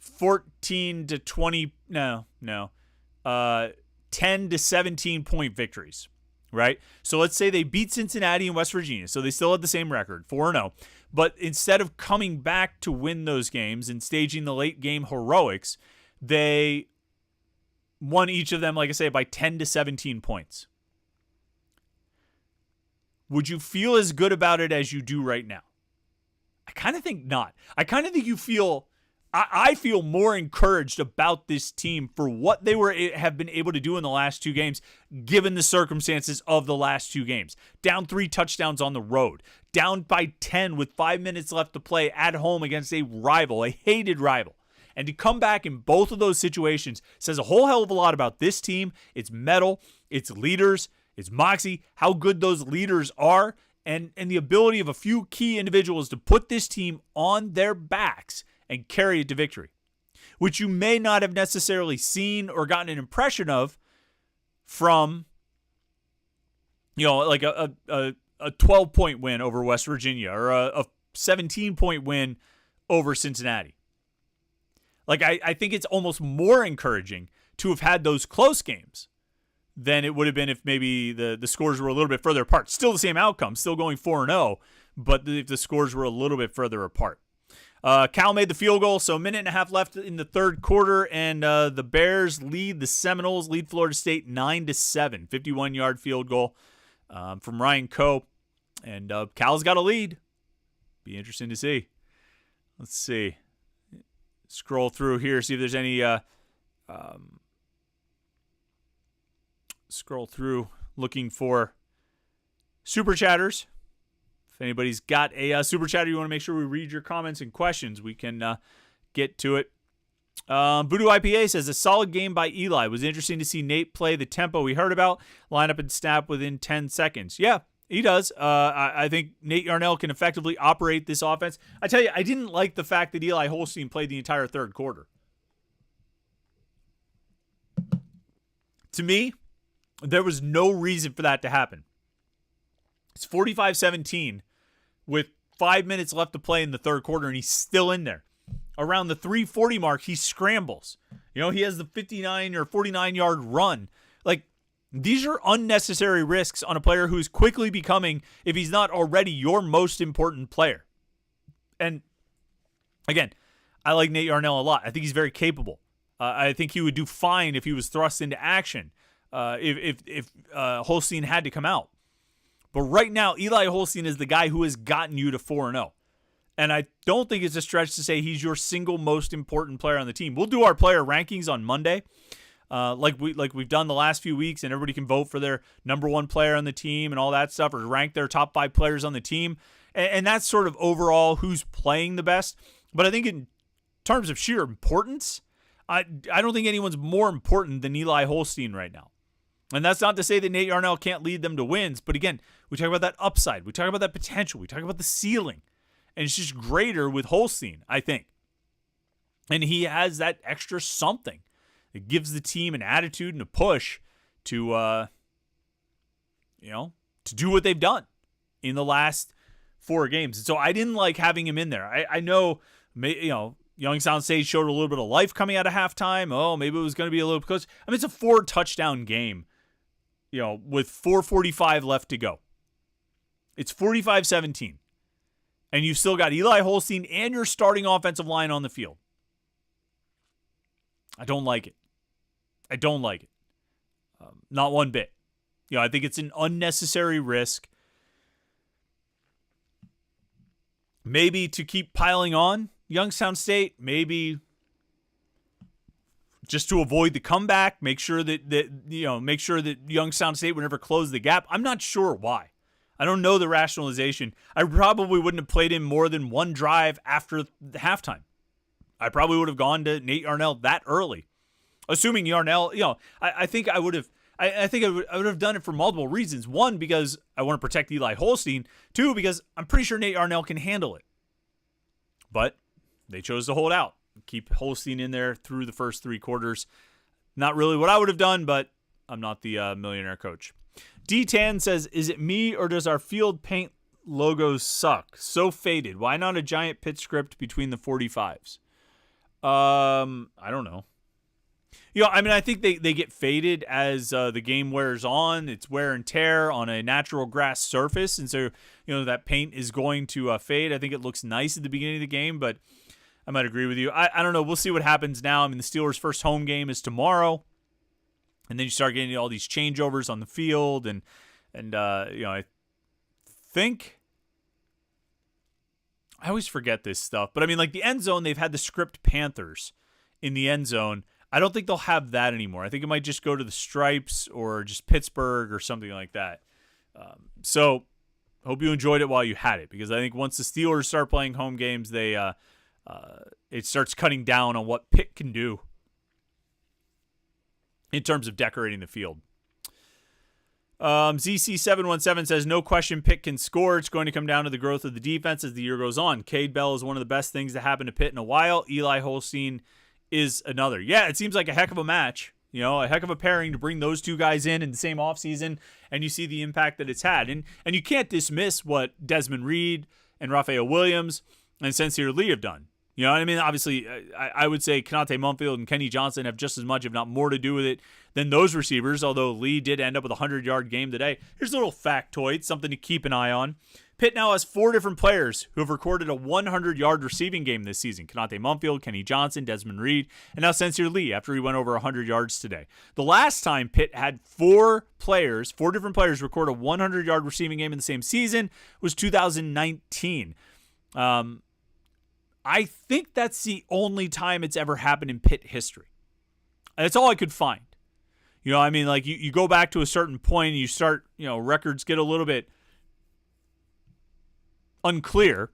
Speaker 1: 14 to 20, 10 to 17 point victories, right? So let's say they beat Cincinnati and West Virginia, so they still had the same record, 4-0. But instead of coming back to win those games and staging the late game heroics, they won each of them, like I say, by 10 to 17 points. Would you feel as good about it as you do right now? I kind of think not. I kind of think you feel, I feel more encouraged about this team for what they have been able to do in the last 2 games, given the circumstances of the last 2 games. Down 3 touchdowns on the road, down by 10 with 5 minutes left to play at home against a rival, a hated rival. And to come back in both of those situations says a whole hell of a lot about this team, its mettle, its leaders, its moxie, how good those leaders are, and the ability of a few key individuals to put this team on their backs and carry it to victory, which you may not have necessarily seen or gotten an impression of from, like a 12-point win over West Virginia or a 17-point win over Cincinnati. Like, I think it's almost more encouraging to have had those close games than it would have been if maybe the scores were a little bit further apart. Still the same outcome, still going 4-0, but if the scores were a little bit further apart. Cal made the field goal, so a minute and a half left in the third quarter, and the Bears lead Florida State 9-7. 51-yard field goal from Ryan Coe, and Cal's got a lead. Be interesting to see. Let's see. Scroll through here, see if there's any scroll through looking for super chatters. If anybody's got a super chatter, you want to make sure we read your comments and questions, we can get to it. Voodoo IPA says, a solid game by Eli. Was interesting to see Nate play the tempo we heard about, line up and snap within 10 seconds. Yeah, he does. I think Nate Yarnell can effectively operate this offense. I tell you, I didn't like the fact that Eli Holstein played the entire third quarter. To me, there was no reason for that to happen. It's 45-17 with 5 minutes left to play in the third quarter, and he's still in there. Around the 3:40 mark, he scrambles. He has the 59 or 49-yard run. Like, these are unnecessary risks on a player who's quickly becoming, if he's not already, your most important player. And, again, I like Nate Yarnell a lot. I think he's very capable. I think he would do fine if he was thrust into action. If Holstein had to come out. But right now, Eli Holstein is the guy who has gotten you to 4-0. And I don't think it's a stretch to say he's your single most important player on the team. We'll do our player rankings on Monday, like we've done the last few weeks, and everybody can vote for their number 1 player on the team and all that stuff, or rank their top 5 players on the team. And that's sort of overall who's playing the best. But I think in terms of sheer importance, I don't think anyone's more important than Eli Holstein right now. And that's not to say that Nate Yarnell can't lead them to wins. But again, we talk about that upside. We talk about that potential. We talk about the ceiling. And it's just greater with Holstein, I think. And he has that extra something that gives the team an attitude and a push to, to do what they've done in the last 4 games. And so I didn't like having him in there. I know, Youngstown State showed a little bit of life coming out of halftime. Oh, maybe it was going to be a little close. I mean, it's a 4-touchdown game, with 4:45 left to go. It's 45-17. And you've still got Eli Holstein and your starting offensive line on the field. I don't like it. Not one bit. I think it's an unnecessary risk. Maybe to keep piling on Youngstown State, maybe just to avoid the comeback, make sure that Youngstown State would never close the gap. I'm not sure why. I don't know the rationalization. I probably wouldn't have played him more than 1 drive after the halftime. I probably would have gone to Nate Yarnell that early, assuming Yarnell. I think I would have. I think I would have done it for multiple reasons. 1, because I want to protect Eli Holstein. 2, because I'm pretty sure Nate Yarnell can handle it. But they chose to hold out, keep Holstein in there through the first 3 quarters. Not really what I would have done, but I'm not the millionaire coach. D-Tan says, is it me or does our field paint logos suck? So faded. Why not a giant Pitt script between the 45s? I don't know. I mean, I think they get faded as the game wears on. It's wear and tear on a natural grass surface. And so, that paint is going to fade. I think it looks nice at the beginning of the game, but I might agree with you. I don't know. We'll see what happens now. I mean, the Steelers' first home game is tomorrow. And then you start getting all these changeovers on the field. And I think I always forget this stuff. But, I mean, like the end zone, they've had the script Panthers in the end zone. I don't think they'll have that anymore. I think it might just go to the stripes or just Pittsburgh or something like that. So hope you enjoyed it while you had it, because I think once the Steelers start playing home games, it starts cutting down on what Pitt can do in terms of decorating the field. ZC717 says, no question Pitt can score. It's going to come down to the growth of the defense as the year goes on. Cade Bell is one of the best things to happen to Pitt in a while. Eli Holstein is another. Yeah, it seems like a heck of a match, a heck of a pairing to bring those two guys in the same offseason, and you see the impact that it's had. And you can't dismiss what Desmond Reed and Raphael Williams and Sincere Lee have done. You know what I mean? Obviously, I would say Kanate Mumfield and Kenny Johnson have just as much, if not more, to do with it than those receivers, although Lee did end up with a 100-yard game today. Here's a little factoid, something to keep an eye on. Pitt now has 4 different players who have recorded a 100-yard receiving game this season. Kanate Mumfield, Kenny Johnson, Desmond Reed, and now Sincere Lee after he went over 100 yards today. The last time Pitt had 4 different players record a 100-yard receiving game in the same season was 2019. I think that's the only time it's ever happened in Pitt history. And that's all I could find. I mean, like you go back to a certain point and you start, records get a little bit unclear.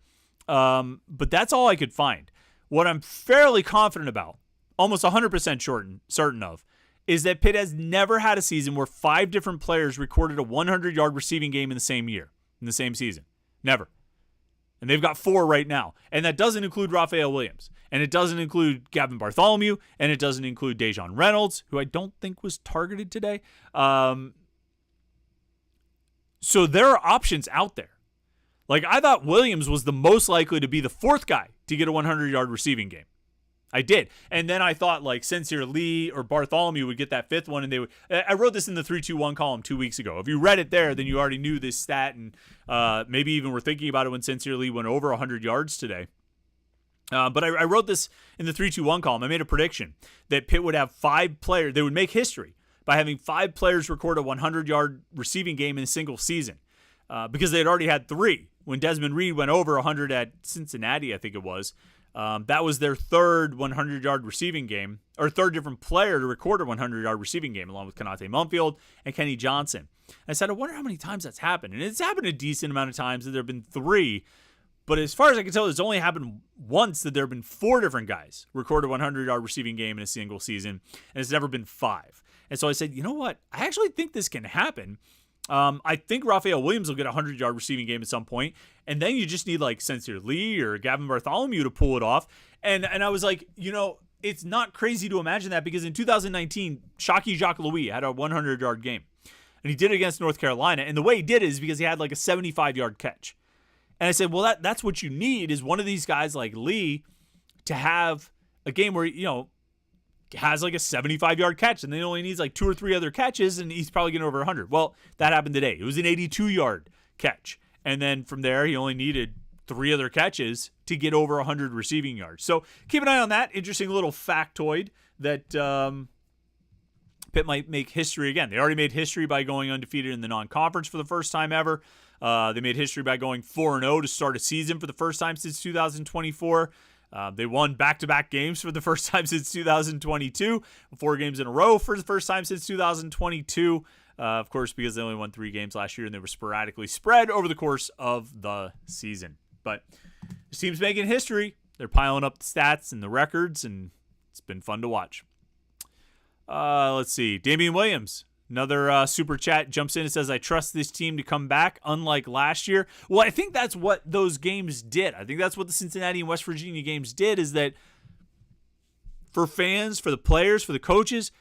Speaker 1: But that's all I could find. What I'm fairly confident about, almost 100% certain of, is that Pitt has never had a season where 5 different players recorded a 100-yard receiving game in the same year, in the same season. Never. And they've got 4 right now. And that doesn't include Raphael Williams. And it doesn't include Gavin Bartholomew. And it doesn't include Dejon Reynolds, who I don't think was targeted today. So there are options out there. Like, I thought Williams was the most likely to be the 4th guy to get a 100-yard receiving game. I did. And then I thought, like, Sincere Lee or Bartholomew would get that 5th one, and they would. I wrote this in the 3-2-1 column 2 weeks ago. If you read it there, then you already knew this stat, and maybe even were thinking about it when Sincere Lee went over 100 yards today. But I wrote this in the 3-2-1 column. I made a prediction that Pitt would have 5 players. They would make history by having 5 players record a 100-yard receiving game in a single season, because they had already had 3. When Desmond Reed went over 100 at Cincinnati, I think it was. That was their 3rd 100-yard receiving game, or 3rd different player to record a 100-yard receiving game, along with Kanate Mumfield and Kenny Johnson. I said, I wonder how many times that's happened. And it's happened a decent amount of times that there have been 3. But as far as I can tell, it's only happened once that there have been 4 different guys record a 100-yard receiving game in a single season, and it's never been 5. And so I said, you know what? I actually think this can happen. I think Raphael Williams will get a 100-yard receiving game at some point, and then you just need like Sincere Lee or Gavin Bartholomew to pull it off. And I was like, it's not crazy to imagine that, because in 2019, Shockey Jacques Louis had a 100-yard game, and he did it against North Carolina. And the way he did it is because he had like a 75-yard catch. And I said, well, that's what you need, is one of these guys like Lee to have a game where, has like a 75-yard catch, and then he only needs like 2 or 3 other catches, and he's probably getting over 100. Well, that happened today. It was an 82-yard catch. And then from there, he only needed 3 other catches to get over 100 receiving yards. So keep an eye on that. Interesting little factoid that Pitt might make history again. They already made history by going undefeated in the non-conference for the first time ever. They made history by going 4-0 to start a season for the first time since 2024. They won back-to-back games for the first time since 2022, 4 games in a row for the first time since 2022. Of course, because they only won 3 games last year, and they were sporadically spread over the course of the season. But this team's making history. They're piling up the stats and the records, and it's been fun to watch. Let's see. Damian Williams, another super chat, jumps in and says, I trust this team to come back, unlike last year. Well, I think that's what those games did. I think that's what the Cincinnati and West Virginia games did, is that for fans, for the players, for the coaches,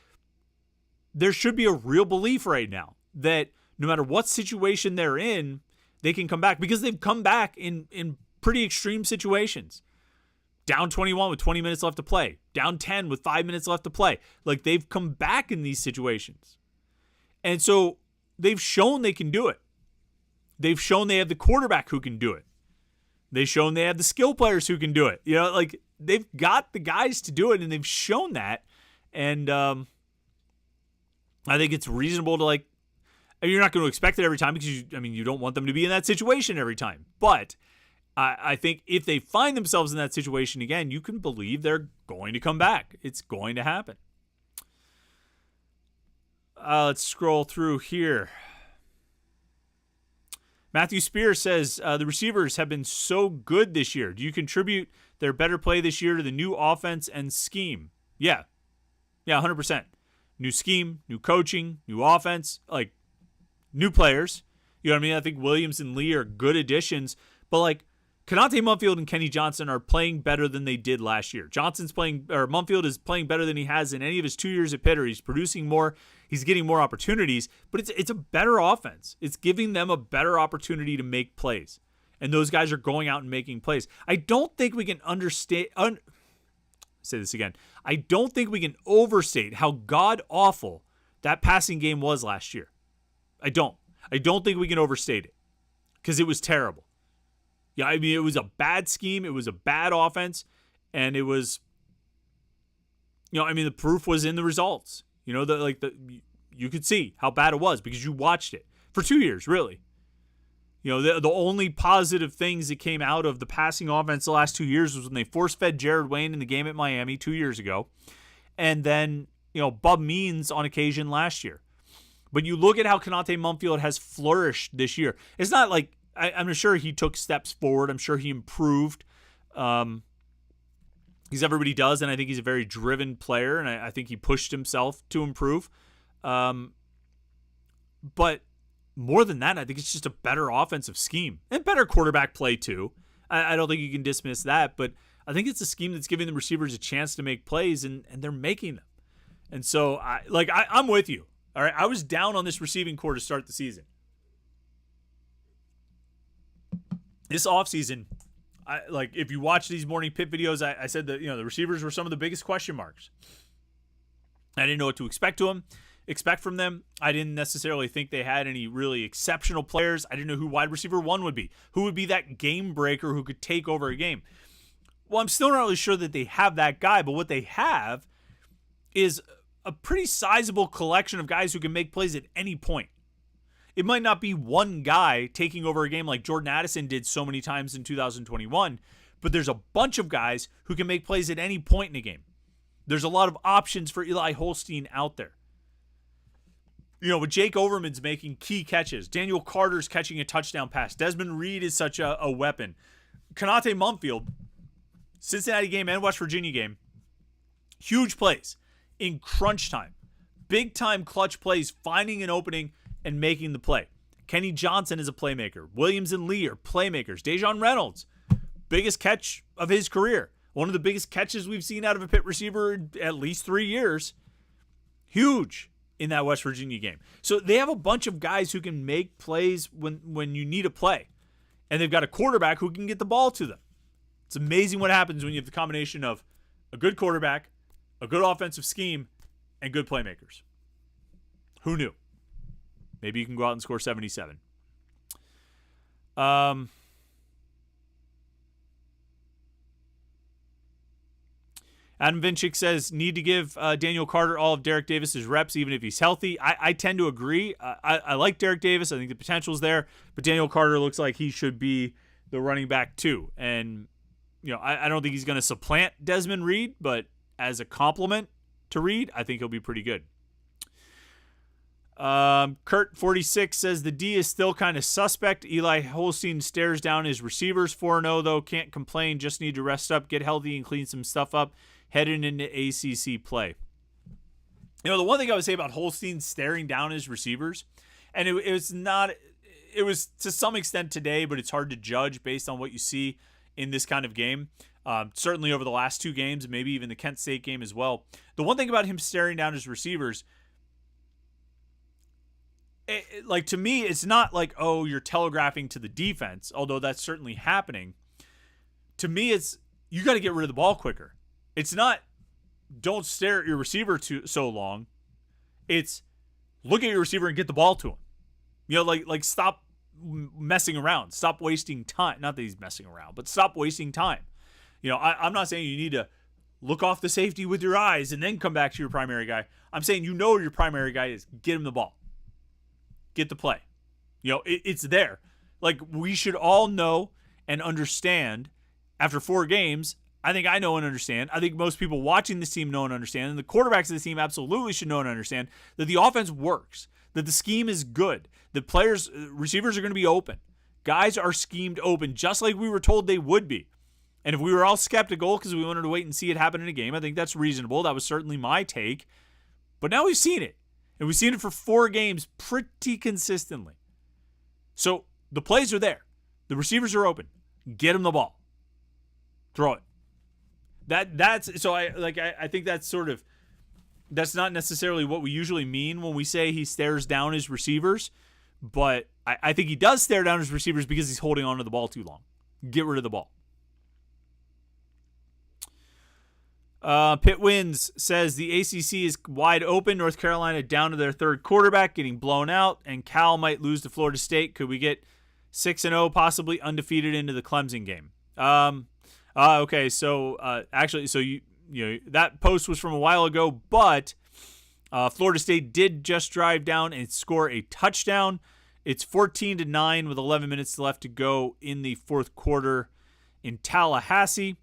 Speaker 1: there should be a real belief right now that no matter what situation they're in, they can come back, because they've come back in pretty extreme situations. Down 21 with 20 minutes left to play. Down 10 with 5 minutes left to play. Like, they've come back in these situations. And so they've shown they can do it. They've shown they have the quarterback who can do it. They've shown they have the skill players who can do it. You know, like, they've got the guys to do it, and they've shown that. And I think it's reasonable to, like, you're not going to expect it every time because, you don't want them to be in that situation every time. But I think if they find themselves in that situation again, you can believe they're going to come back. It's going to happen. Let's scroll through here. Matthew Spears says, the receivers have been so good this year. Do you contribute their better play this year to the new offense and scheme? Yeah. Yeah, 100%. New scheme, new coaching, new offense, like new players. You know what I mean? I think Williams and Lee are good additions, but like Konate Mumpfield and Kenny Johnson are playing better than they did last year. Mumpfield is playing better than he has in any of his 2 years at Pitt. He's producing more. He's getting more opportunities, but it's a better offense. It's giving them a better opportunity to make plays. And those guys are going out and making plays. I don't think we can say this again. I don't think we can overstate how god-awful that passing game was last year. I don't think we can overstate it because it was terrible. Yeah, I mean, it was a bad scheme. It was a bad offense. And it was, the proof was in the results. You could see how bad it was because you watched it for 2 years, really. The only positive things that came out of the passing offense the last 2 years was when they force-fed Jared Wayne in the game at Miami 2 years ago. And then, Bub Means on occasion last year. But you look at how Konate Mumpfield has flourished this year. It's not like, I'm sure he took steps forward. I'm sure he improved. Because everybody does, and I think he's a very driven player, and I think he pushed himself to improve. But more than that, I think it's just a better offensive scheme and better quarterback play too. I don't think you can dismiss that, but I think it's a scheme that's giving the receivers a chance to make plays, and they're making them. And so, I'm with you. All right, I was down on this receiving core to start the season. This offseason, if you watch these morning Pitt videos, I said that the receivers were some of the biggest question marks. I didn't know what to expect from them. I didn't necessarily think they had any really exceptional players. I didn't know who wide receiver one would be. Who would be that game breaker who could take over a game? Well, I'm still not really sure that they have that guy, but what they have is a pretty sizable collection of guys who can make plays at any point. It might not be one guy taking over a game like Jordan Addison did so many times in 2021, but there's a bunch of guys who can make plays at any point in a game. There's a lot of options for Eli Holstein out there. With Jake Overman's making key catches. Daniel Carter's catching a touchdown pass. Desmond Reed is such a weapon. Konate Mumpfield, Cincinnati game and West Virginia game, huge plays in crunch time. Big time clutch plays, finding an opening and making the play. Kenny Johnson is a playmaker. Williams and Lee are playmakers. Dejon Reynolds, biggest catch of his career. One of the biggest catches we've seen out of a Pitt receiver in at least 3 years. Huge in that West Virginia game. So they have a bunch of guys who can make plays when you need a play. And they've got a quarterback who can get the ball to them. It's amazing what happens when you have the combination of a good quarterback, a good offensive scheme, and good playmakers. Who knew? Maybe you can go out and score 77. Adam Vinchik says, need to give Daniel Carter all of Derek Davis's reps, even if he's healthy. I tend to agree. I like Derek Davis. I think the potential's there. But Daniel Carter looks like he should be the running back too. And, I don't think he's going to supplant Desmond Reed, but as a complement to Reed, I think he'll be pretty good. Kurt46 says the D is still kind of suspect. Eli Holstein stares down his receivers. 4-0 though, can't complain, just need to rest up, get healthy, and clean some stuff up heading into ACC play. The one thing I would say about Holstein staring down his receivers, and it was to some extent today, but it's hard to judge based on what you see in this kind of game. Certainly over the last 2 games, maybe even the Kent State game as well. The one thing about him staring down his receivers, to me, it's not like, oh, you're telegraphing to the defense, although that's certainly happening. To me, it's you got to get rid of the ball quicker. It's not don't stare at your receiver so long. It's look at your receiver and get the ball to him. You know, like stop messing around. Stop wasting time. Not that he's messing around, but stop wasting time. You know, I'm not saying you need to look off the safety with your eyes and then come back to your primary guy. I'm saying you know where your primary guy is. Get him the ball. Get the play. You know, it's there. Like, we should all know and understand after 4 games. I think I know and understand. I think most people watching this team know and understand. And the quarterbacks of this team absolutely should know and understand that the offense works, that the scheme is good, that receivers are going to be open. Guys are schemed open just like we were told they would be. And if we were all skeptical because we wanted to wait and see it happen in a game, I think that's reasonable. That was certainly my take. But now we've seen it. And we've seen it for 4 games pretty consistently. So the plays are there. The receivers are open. Get them the ball. Throw it. That's so I think that's not necessarily what we usually mean when we say he stares down his receivers, but I think he does stare down his receivers because he's holding on to the ball too long. Get rid of the ball. Pitt Wins says the ACC is wide open. North Carolina down to their 3rd quarterback, getting blown out, and Cal might lose to Florida State. Could we get 6-0, possibly undefeated into the Clemson game? Okay, so actually, so you know that post was from a while ago, but Florida State did just drive down and score a touchdown. It's 14-9 with 11 minutes left to go in the 4th quarter in Tallahassee.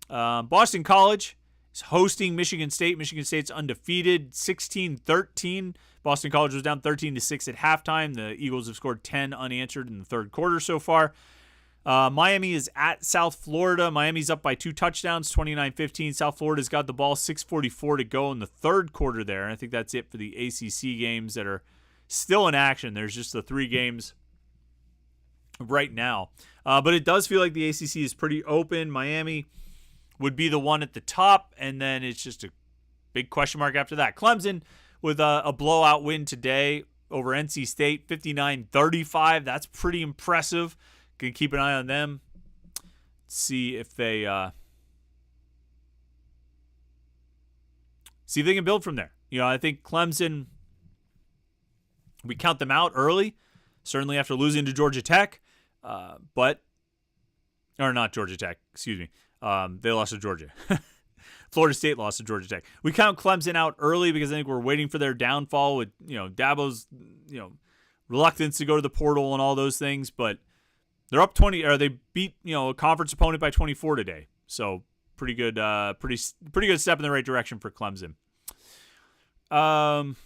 Speaker 1: Boston College is hosting Michigan State. Michigan State's undefeated, 16-13. Boston College was down 13-6 at halftime. The Eagles have scored 10 unanswered in the 3rd quarter so far. Miami is at South Florida. Miami's up by 2 touchdowns, 29-15. South Florida's got the ball, 6:44 to go in the 3rd quarter there. And I think that's it for the ACC games that are still in action. There's just the 3 games right now. But it does feel like the ACC is pretty open. Miami would be the one at the top, and then it's just a big question mark after that. Clemson with a blowout win today over NC State, 59-35. That's pretty impressive. Can keep an eye on them. See if they can build from there. You know, I think Clemson, we count them out early, certainly after losing to Georgia Tech, or not Georgia Tech, excuse me. They lost to Georgia. Florida State lost to Georgia Tech. We count Clemson out early because I think we're waiting for their downfall with, Dabo's, reluctance to go to the portal and all those things, but they're up 20, or they beat, a conference opponent by 24 today. So pretty good step in the right direction for Clemson. Pitwin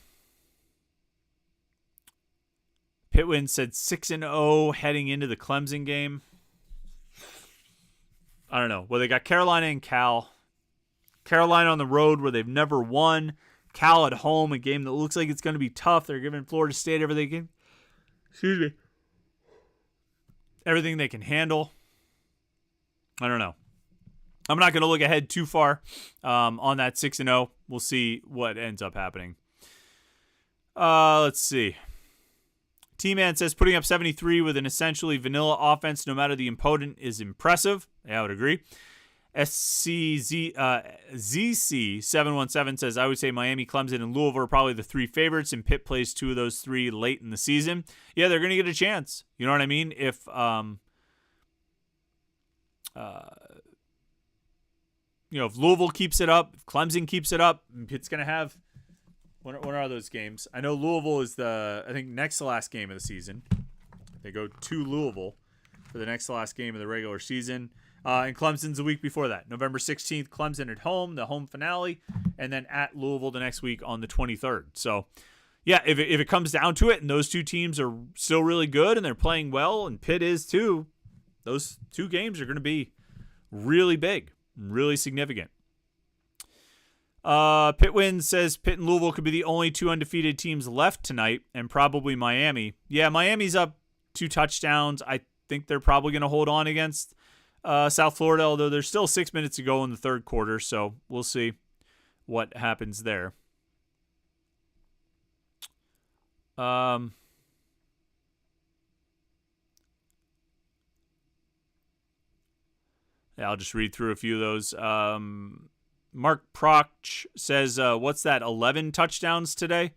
Speaker 1: said 6-0 heading into the Clemson game. I don't know. Well, they got Carolina and Cal. Carolina on the road where they've never won. Cal at home, a game that looks like it's going to be tough. They're giving Florida State everything they can handle. I don't know. I'm not going to look ahead too far on that 6-0. We'll see what ends up happening. Let's see. T-Man says putting up 73 with an essentially vanilla offense, no matter the opponent, is impressive. Yeah, I would agree. ZC717 says, I would say Miami, Clemson, and Louisville are probably the 3 favorites, and Pitt plays 2 of those 3 late in the season. Yeah, they're going to get a chance. You know what I mean? If if Louisville keeps it up, if Clemson keeps it up, Pitt's going to have when are those games? I know Louisville is next to last game of the season. They go to Louisville for the next to last game of the regular season. And Clemson's the week before that. November 16th, Clemson at home, the home finale, and then at Louisville the next week on the 23rd. So, yeah, if it comes down to it and those 2 teams are still really good and they're playing well and Pitt is too, those 2 games are going to be really big, really significant. Pitwin says Pitt and Louisville could be the only 2 undefeated teams left tonight, and probably Miami. Yeah, Miami's up 2 touchdowns. I think they're probably going to hold on against South Florida, although there's still 6 minutes to go in the 3rd quarter, so we'll see what happens there. I'll just read through a few of those. Mark Proch says, what's that, 11 touchdowns today?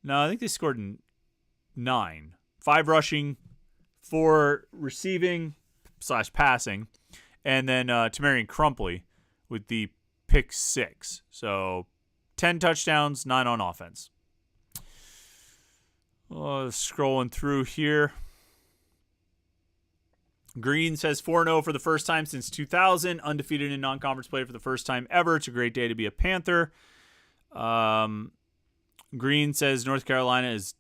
Speaker 1: No, I think they scored 9. 5 rushing, 4 receiving / passing, and then Tamarian Crumpley with the pick 6. So 10 touchdowns, 9 on offense. Scrolling through here. Green says 4-0 for the first time since 2000. Undefeated in non-conference play for the first time ever. It's a great day to be a Panther. Green says North Carolina is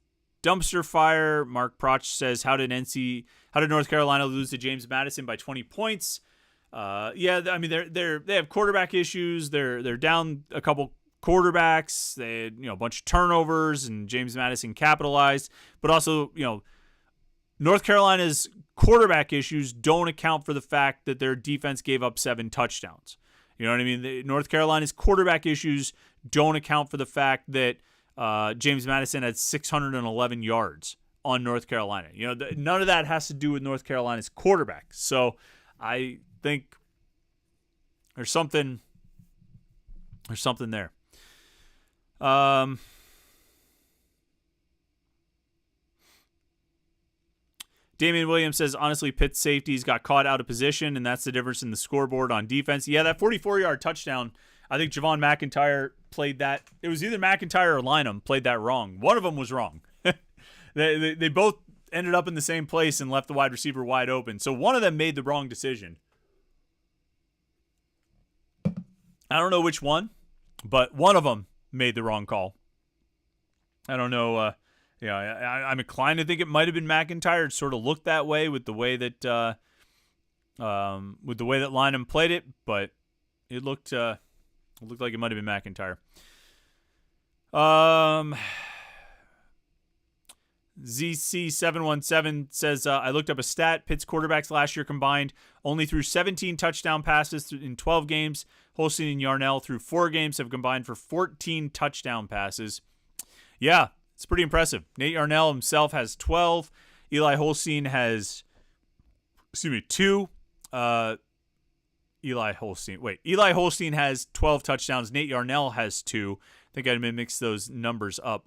Speaker 1: dumpster fire. Mark Proch says, how did North Carolina lose to James Madison by 20 points? Yeah, I mean they have quarterback issues. They're down a couple quarterbacks. They had, a bunch of turnovers, and James Madison capitalized. But also, North Carolina's quarterback issues don't account for the fact that their defense gave up 7 touchdowns. You know what I mean? North Carolina's quarterback issues don't account for the fact that James Madison had 611 yards on North Carolina. None of that has to do with North Carolina's quarterback. So I think there's something there. Damian Williams says, honestly, Pitt's safeties got caught out of position, and that's the difference in the scoreboard on defense. Yeah, that 44-yard touchdown, I think Javon McIntyre played that. It was either McIntyre or Lynham played that wrong. One of them was wrong. They both ended up in the same place and left the wide receiver wide open. So one of them made the wrong decision. I don't know which one, but one of them made the wrong call. I don't know. I'm inclined to think it might have been McIntyre. It sort of looked that way with the way that Lynham played it, but it looked like it might have been McIntyre. ZC717 says, I looked up a stat. Pitt's quarterbacks last year combined only threw 17 touchdown passes in 12 games. Holstein and Yarnell through 4 games have combined for 14 touchdown passes. Yeah, it's pretty impressive. Nate Yarnell himself has 12. Eli Holstein has, 2. Eli Holstein has 12 touchdowns. Nate Yarnell has 2. I think I mixed those numbers up.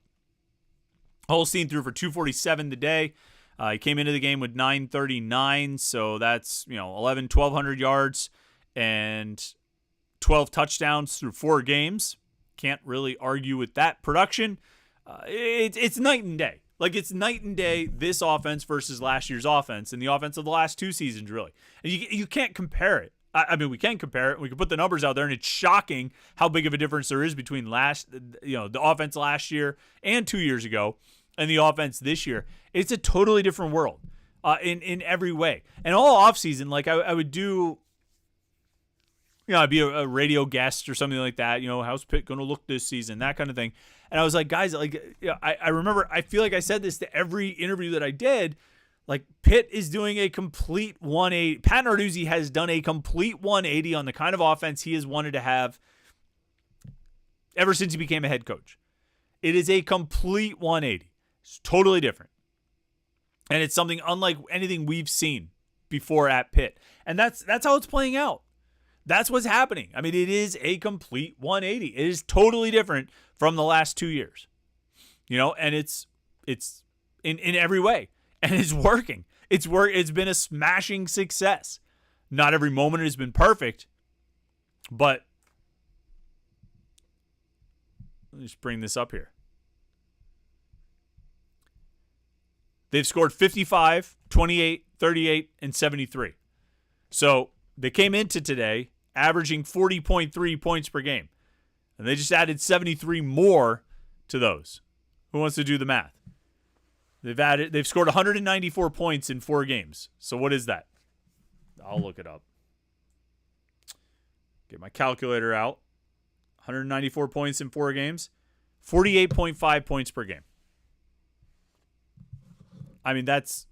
Speaker 1: Holstein threw for 247 today. He came into the game with 939, so that's 1,200 yards and 12 touchdowns through 4 games. Can't really argue with that production. It's night and day. Like, it's night and day, this offense versus last year's offense and the offense of the last 2 seasons, really. And you can't compare it. I mean, we can compare it. We can put the numbers out there, and it's shocking how big of a difference there is between the offense last year and 2 years ago and the offense this year. It's a totally different world in every way. And all offseason, like I would do, I'd be a radio guest or something like that. How's Pitt going to look this season? That kind of thing. And I was like, guys, I remember, I feel like I said this to every interview that I did. Like, Pitt is doing a complete 180. Pat Narduzzi has done a complete 180 on the kind of offense he has wanted to have ever since he became a head coach. It is a complete 180. It's totally different. And it's something unlike anything we've seen before at Pitt. And that's how it's playing out. That's what's happening. I mean, it is a complete 180. It is totally different from the last 2 years. And it's in every way. And it's working. It's been a smashing success. Not every moment has been perfect, but let me just bring this up here. They've scored 55, 28, 38, and 73. So they came into today averaging 40.3 points per game. And they just added 73 more to those. Who wants to do the math? They've scored 194 points in 4 games. So what is that? I'll look it up. Get my calculator out. 194 points in 4 games. 48.5 points per game. I mean, that's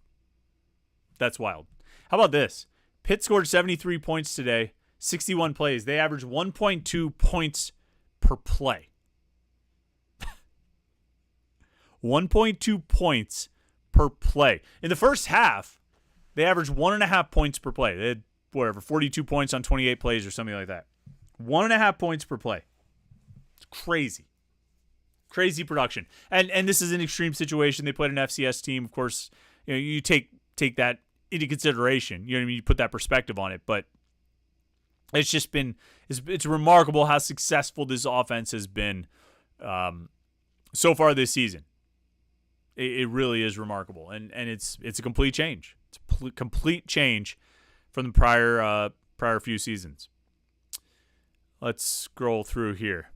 Speaker 1: wild. How about this? Pitt scored 73 points today, 61 plays. They averaged 1.2 points per play. 1.2 points per play. In the first half, they averaged 1.5 points per play. They had whatever, 42 points on 28 plays or something like that. 1.5 points per play. It's crazy. Crazy production. And this is an extreme situation. They played an FCS team. Of course, you take that into consideration. You know what I mean? You put that perspective on it. But it's just been it's remarkable how successful this offense has been so far this season. It really is remarkable. And it's a complete change. It's a complete change from the prior few seasons. Let's scroll through here.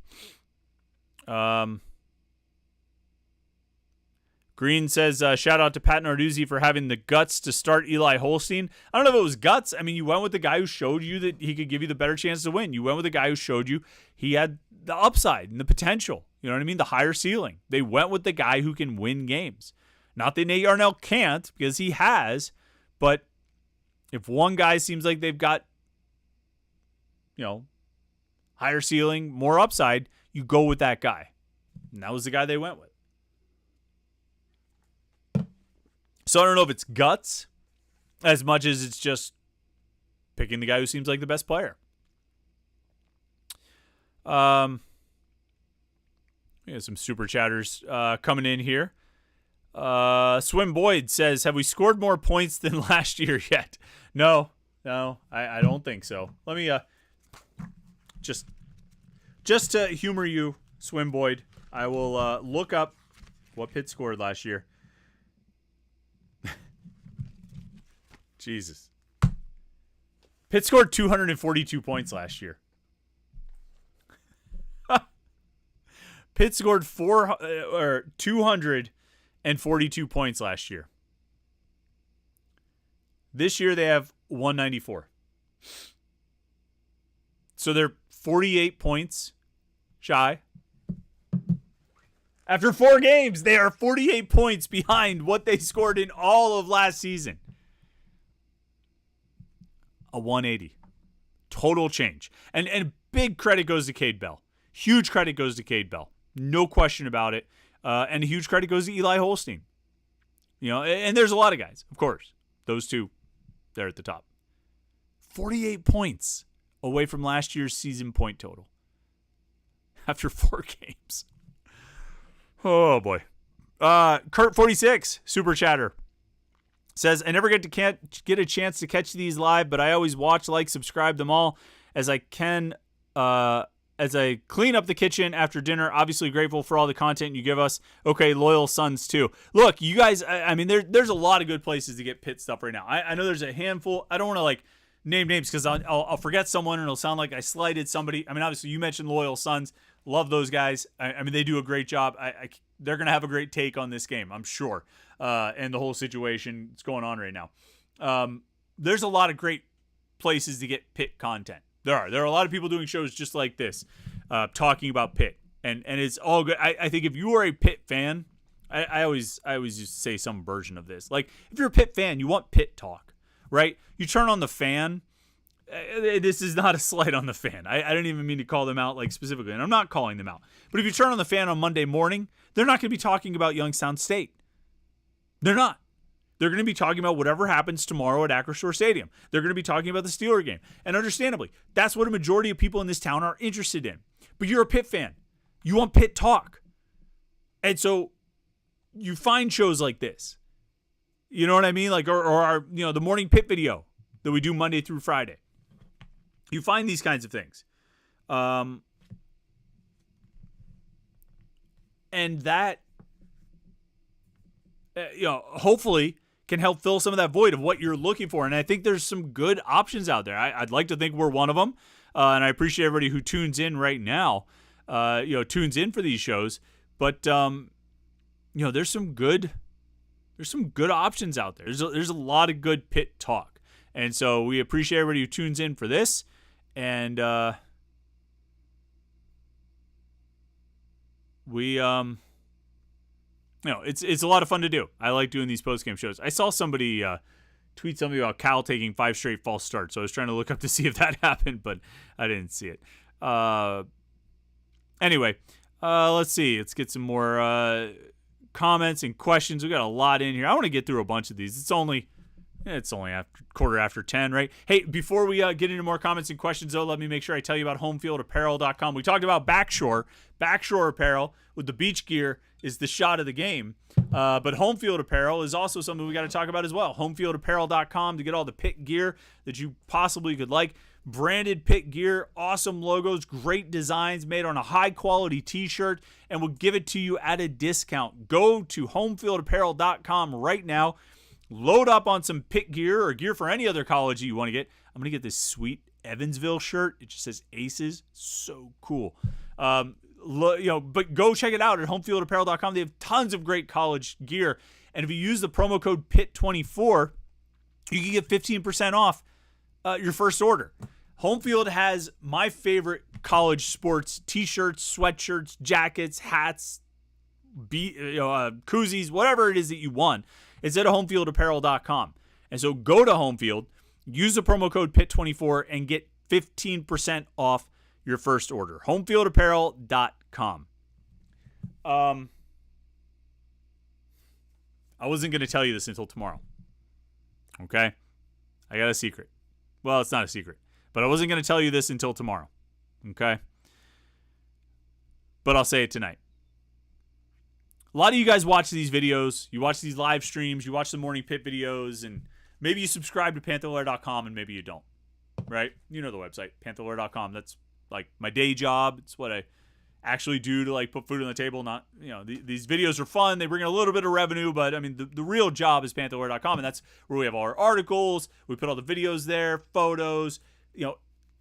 Speaker 1: Green says, shout out to Pat Narduzzi for having the guts to start Eli Holstein. I don't know if it was guts. I mean, you went with the guy who showed you that he could give you the better chance to win. You went with the guy who showed you he had the upside and the potential. You know what I mean? The higher ceiling. They went with the guy who can win games. Not that Nate Yarnell can't, because he has, but if one guy seems like they've got, higher ceiling, more upside, you go with that guy. And that was the guy they went with. So I don't know if it's guts as much as it's just picking the guy who seems like the best player. Some super chatters coming in here. Swim Boyd says, have we scored more points than last year yet? No, I don't think so. Let me just to humor you, Swim Boyd, I will look up what Pitt scored last year. Jesus. Pitt scored 242 points last year. Pitt scored 242 points last year. This year they have 194. So they're 48 points shy. After 4 games, they are 48 points behind what they scored in all of last season. A 180. Total change. And big credit goes to Cade Bell. Huge credit goes to Cade Bell. No question about it. And a huge credit goes to Eli Holstein. And there's a lot of guys, of course. Those two, they're at the top. 48 points away from last year's season point total. After 4 games. Oh, boy. Kurt46, super chatter, says, I never get a chance to catch these live, but I always watch, subscribe them all as I can as I clean up the kitchen after dinner. Obviously grateful for all the content you give us. Okay, loyal sons too. Look, you guys, I mean, there's a lot of good places to get Pitt stuff right now. I know there's a handful. I don't want to name names because I'll forget someone and it'll sound like I slighted somebody. I mean, obviously you mentioned loyal sons. Love those guys. I mean, they do a great job. They're going to have a great take on this game, I'm sure. And the whole situation that's going on right now. There's a lot of great places to get Pitt content. There are a lot of people doing shows just like this, talking about Pitt, and it's all good. I think if you are a Pitt fan, I always just say some version of this. Like, if you're a Pitt fan, you want Pitt talk, right? You turn on the Fan. This is not a slight on the Fan. I didn't even mean to call them out specifically, and I'm not calling them out. But if you turn on the Fan on Monday morning, they're not going to be talking about Youngstown State. They're not. They're going to be talking about whatever happens tomorrow at Acrisure Stadium. They're going to be talking about the Steeler game. And understandably, that's what a majority of people in this town are interested in. But you're a Pitt fan. You want Pitt talk. And so you find shows like this. You know what I mean? Or our, the morning Pitt video that we do Monday through Friday. You find these kinds of things. And that, hopefully can help fill some of that void of what you're looking for. And I think there's some good options out there. I'd like to think we're one of them. And I appreciate everybody who tunes in right now, tunes in for these shows. But, there's some good options out there. There's a lot of good Pitt talk. And so we appreciate everybody who tunes in for this. And, it's a lot of fun to do. I like doing these post-game shows. I saw somebody tweet something about Cal taking 5 straight false starts, so I was trying to look up to see if that happened, but I didn't see it. Anyway, let's see. Let's get some more comments and questions. We got a lot in here. I want to get through a bunch of these. It's only It's only quarter after 10, right? Hey, before we get into more comments and questions, though, let me make sure I tell you about homefieldapparel.com. We talked about Backshore. Backshore apparel with the beach gear is the shot of the game. But home field apparel is also something we got to talk about as well. Homefieldapparel.com to get all the Pitt gear that you possibly could like. Branded Pitt gear, awesome logos, great designs made on a high-quality t-shirt, and we'll give it to you at a discount. Go to homefieldapparel.com right now. Load up on some Pitt gear or gear for any other college you want to get. I'm going to get this sweet Evansville shirt. It just says Aces. So cool. But go check it out at homefieldapparel.com. They have tons of great college gear. And if you use the promo code PIT24, you can get 15% off your first order. Homefield has my favorite college sports t-shirts, sweatshirts, jackets, hats, koozies, whatever it is that you want. It's at homefieldapparel.com. And so go to Homefield, use the promo code PIT24, and get 15% off your first order. Homefieldapparel.com. I wasn't going to tell you this until tomorrow. Okay? I got a secret. Well, it's not a secret. But I wasn't going to tell you this until tomorrow. Okay? But I'll say it tonight. A lot of you guys watch these videos. You watch these live streams. You watch the Morning Pit videos. And maybe you subscribe to Panther-Lair.com and maybe you don't. Right? You know the website, Panther-Lair.com. That's like my day job. It's what I actually do to like put food on the table. Not, these videos are fun. They bring in a little bit of revenue, but I mean, the real job is Panther-Lair.com, and that's where we have all our articles. We put all the videos there, photos,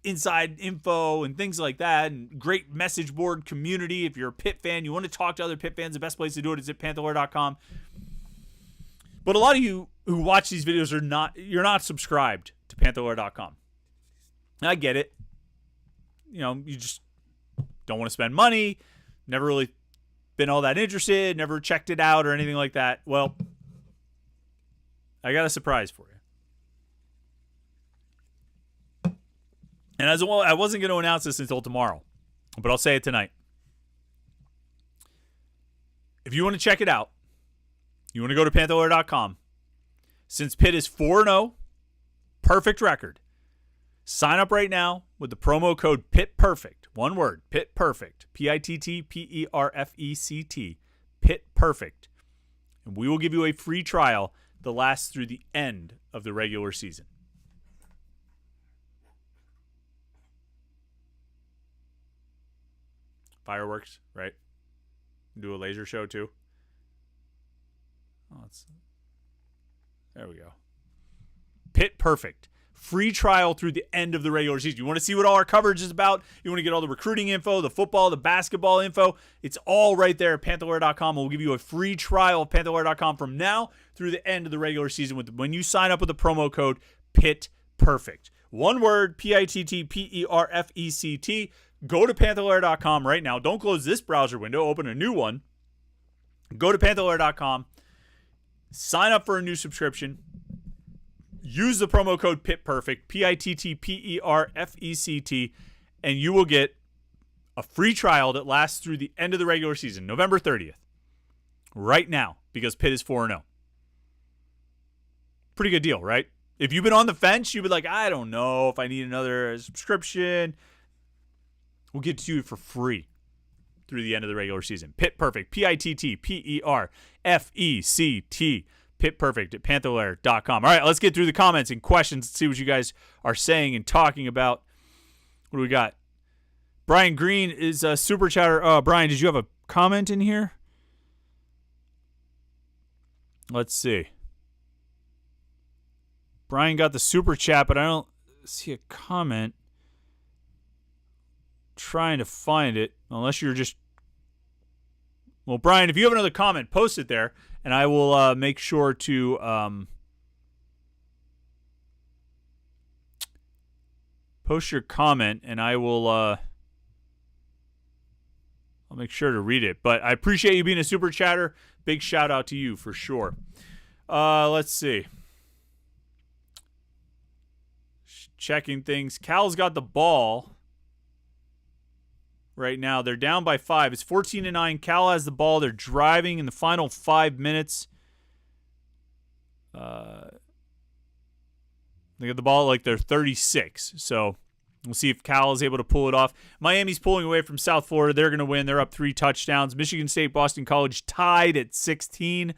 Speaker 1: inside info and things like that, and great message board community. If you're a Pitt fan, you want to talk to other Pitt fans, the best place to do it is at Panther-Lair.com. But a lot of you who watch these videos you're not subscribed to Panther-Lair.com. And I get it. You just don't want to spend money, never really been all that interested, never checked it out or anything like that. Well, I got a surprise for you. And as well, I wasn't going to announce this until tomorrow, but I'll say it tonight. If you want to check it out, you want to go to Panther-Lair.com. Since Pitt is 4-0, perfect record, sign up right now with the promo code PITPERFECT. One word, PITPERFECT. PITTPERFECT. PITPERFECT. And we will give you a free trial that lasts through the end of the regular season. Fireworks, right? Do a laser show too. There we go. Pitt Perfect. Free trial through the end of the regular season. You want to see what all our coverage is about? You want to get all the recruiting info, the football, the basketball info? It's all right there at Panther-Lair.com. We'll give you a free trial of Panther-Lair.com from now through the end of the regular season when you sign up with the promo code Pitt Perfect. One word, PITTPERFECT. Go to Panther-Lair.com right now. Don't close this browser window. Open a new one. Go to Panther-Lair.com. Sign up for a new subscription. Use the promo code PITPERFECT, PITTPERFECT, and you will get a free trial that lasts through the end of the regular season, November 30th. Right now, because Pitt is 4-0. Pretty good deal, right? If you've been on the fence, you'd be like, I don't know if I need another subscription. We'll give it to you for free through the end of the regular season. Pitt Perfect, PITTPERFECT, Pitt Perfect at Panther-Lair.com. All right, let's get through the comments and questions and see what you guys are saying and talking about. What do we got? Brian Green is a super chatter. Brian, did you have a comment in here? Let's see. Brian got the super chat, but I don't see a comment. Trying to find it, unless you're just... Well, Brian, if you have another comment, post it there, and I will make sure to post your comment, and I will I'll make sure to read it. But I appreciate you being a super chatter. Big shout out to you for sure. Let's see. Checking things. Cal's got the ball right now. They're down by 5. It's 14-9. Cal has the ball. They're driving in the final 5 minutes. They got the ball like they're 36. So we'll see if Cal is able to pull it off. Miami's pulling away from South Florida. They're going to win. They're up 3 touchdowns. Michigan State, Boston College tied at 16.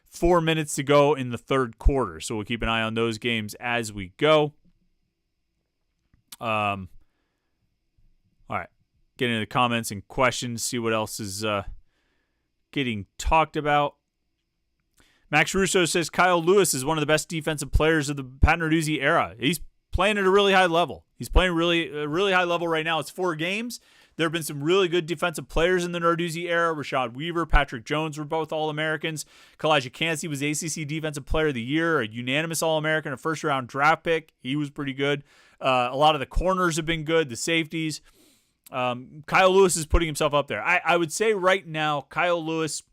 Speaker 1: 4 minutes to go in the third quarter. So we'll keep an eye on those games as we go. All right. Get into the comments and questions. See what else is getting talked about. Max Russo says Kyle Lewis is one of the best defensive players of the Pat Narduzzi era. He's playing at a really high level. He's playing a really high level right now. It's 4 games. There have been some really good defensive players in the Narduzzi era. Rashad Weaver, Patrick Jones were both All-Americans. Kalijah Kancey was ACC Defensive Player of the Year, a unanimous All-American, a first-round draft pick. He was pretty good. A lot of the corners have been good, the safeties. Kyle Lewis is putting himself up there. I would say right now, Kyle Lewis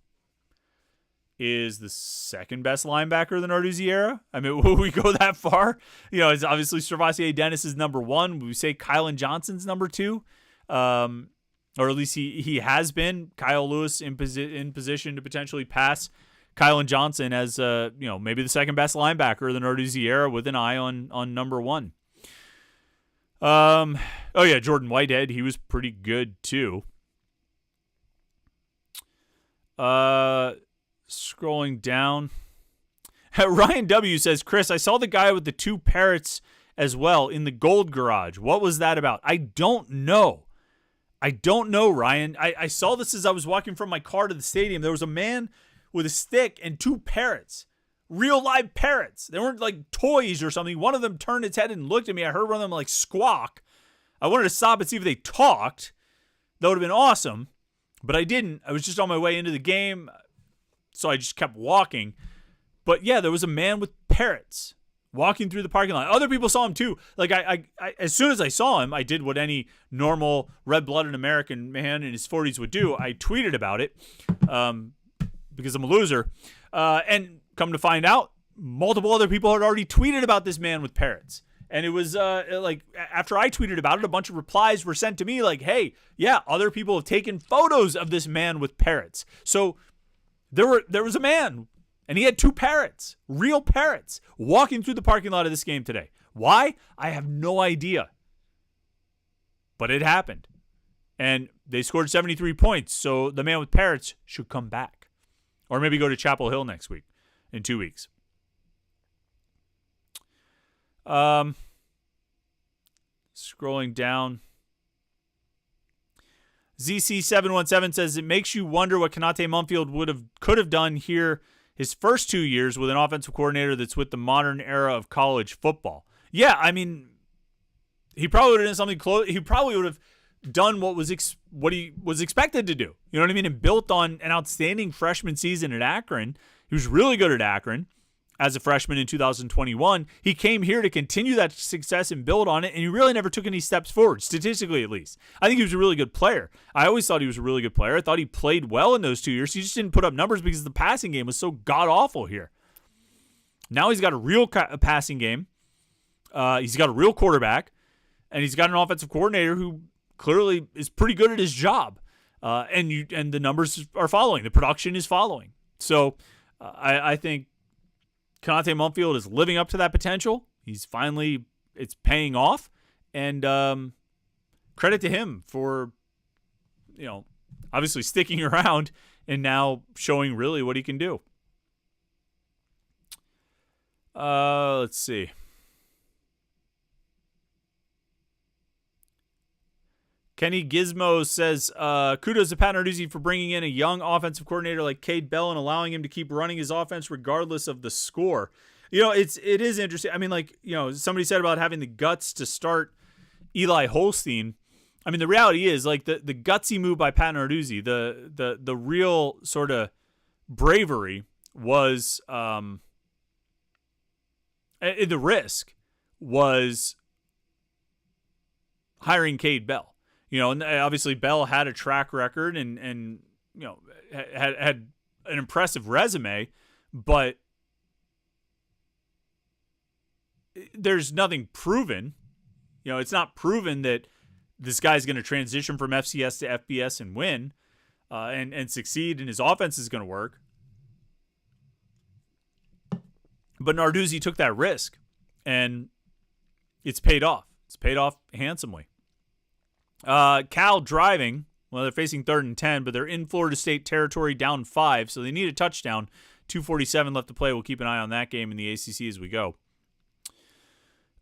Speaker 1: is the second best linebacker of the Narduzzi era. I mean, will we go that far? You know, it's obviously Servassier Dennis is number 1. We say Kylan Johnson's number 2. Or at least he has been. Kyle Lewis in position to potentially pass Kylan Johnson as maybe the second best linebacker of the Narduzzi era with an eye on number 1. Jordan Whitehead, he was pretty good too. Scrolling down, Ryan W says, Chris, I saw the guy with the 2 parrots as well in the Gold Garage. What was that about? I don't know, Ryan. I saw this as I was walking from my car to the stadium. There was a man with a stick and 2 parrots, real live parrots. They weren't like toys or something. One of them turned its head and looked at me. I heard one of them like squawk. I wanted to stop and see if they talked. That would have been awesome, but I didn't. I was just on my way into the game, so I just kept walking. But yeah, there was a man with parrots walking through the parking lot. Other people saw him too. Like I as soon as I saw him, I did what any normal red-blooded American man in his 40s would do. I tweeted about it because I'm a loser. And come to find out, multiple other people had already tweeted about this man with parrots. And it was like after I tweeted about it, a bunch of replies were sent to me like, hey, yeah, other people have taken photos of this man with parrots. So there was a man, and he had 2 parrots, real parrots, walking through the parking lot of this game today. Why? I have no idea. But it happened. And they scored 73 points, so the man with parrots should come back. Or maybe go to Chapel Hill next week, in 2 weeks. Scrolling down. ZC717 says, it makes you wonder what Konate Mumfield could have done here his first 2 years with an offensive coordinator that's with the modern era of college football. Yeah, I mean, he probably would have done something close. He probably would have done what he was expected to do. You know what I mean? And built on an outstanding freshman season at Akron. He was really good at Akron as a freshman in 2021. He came here to continue that success and build on it, and he really never took any steps forward, statistically at least. I think he was a really good player. I always thought he was a really good player. I thought he played well in those 2 years. He just didn't put up numbers because the passing game was so god-awful here. Now he's got a real passing game. He's got a real quarterback, and he's got an offensive coordinator who clearly is pretty good at his job. And the numbers are following. The production is following. So I think Konate Mumfield is living up to that potential. It's paying off, and credit to him for, obviously sticking around and now showing really what he can do. Let's see. Kenny Gizmo says, kudos to Pat Narduzzi for bringing in a young offensive coordinator like Cade Bell and allowing him to keep running his offense regardless of the score. It is interesting. I mean, somebody said about having the guts to start Eli Holstein. I mean, the reality is, like, the gutsy move by Pat Narduzzi, the real sort of bravery was, the risk was hiring Cade Bell. And obviously Bell had a track record and had an impressive resume, but there's nothing proven. It's not proven that this guy's going to transition from FCS to FBS and win and succeed, and his offense is going to work. But Narduzzi took that risk, and it's paid off. It's paid off handsomely. Cal driving. Well, they're facing 3rd and 10, but they're in Florida State territory, down 5, so they need a touchdown. 2:47 left to play. We'll keep an eye on that game in the ACC as we go.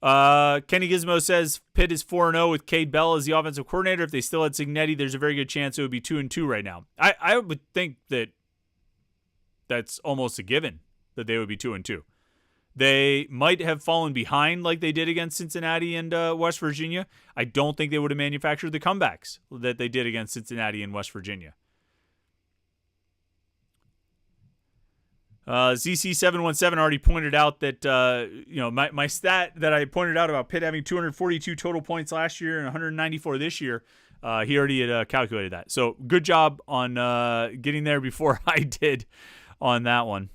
Speaker 1: Kenny Gizmo says Pitt is 4-0 with Cade Bell as the offensive coordinator. If they still had Cignetti, there's a very good chance it would be 2-2 right now. I would think that's almost a given that they would be 2-2. They might have fallen behind like they did against Cincinnati and West Virginia. I don't think they would have manufactured the comebacks that they did against Cincinnati and West Virginia. ZC717 already pointed out that my stat that I pointed out about Pitt having 242 total points last year and 194 this year. He already had calculated that. So good job on getting there before I did on that one.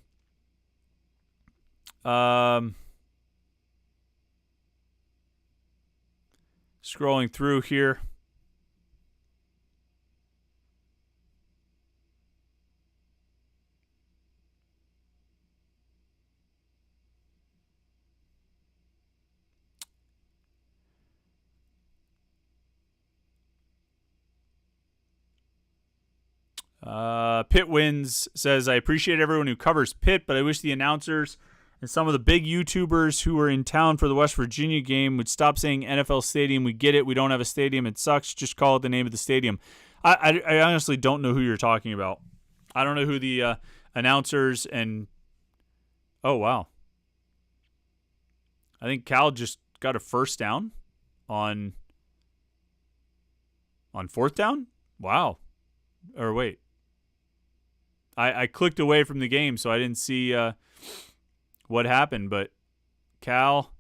Speaker 1: Scrolling through here. Pitt wins says, I appreciate everyone who covers Pitt, but I wish the announcers and some of the big YouTubers who were in town for the West Virginia game would stop saying NFL Stadium. We get it. We don't have a stadium. It sucks. Just call it the name of the stadium. I honestly don't know who you're talking about. I don't know who the announcers and... Oh, wow. I think Cal just got a first down on 4th down? Wow. Or wait. I clicked away from the game, so I didn't see what happened, but Cal,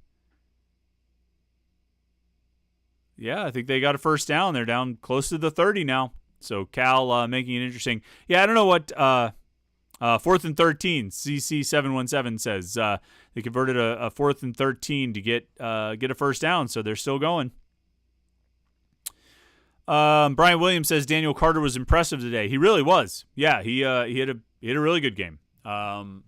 Speaker 1: yeah, I think they got a first down. They're down close to the 30 now. So Cal making it interesting. Yeah, I don't know what 4th and 13, CC717 says. They converted a 4th and 13 to get a first down, so they're still going. Brian Williams says Daniel Carter was impressive today. He really was. Yeah, he had a really good game. And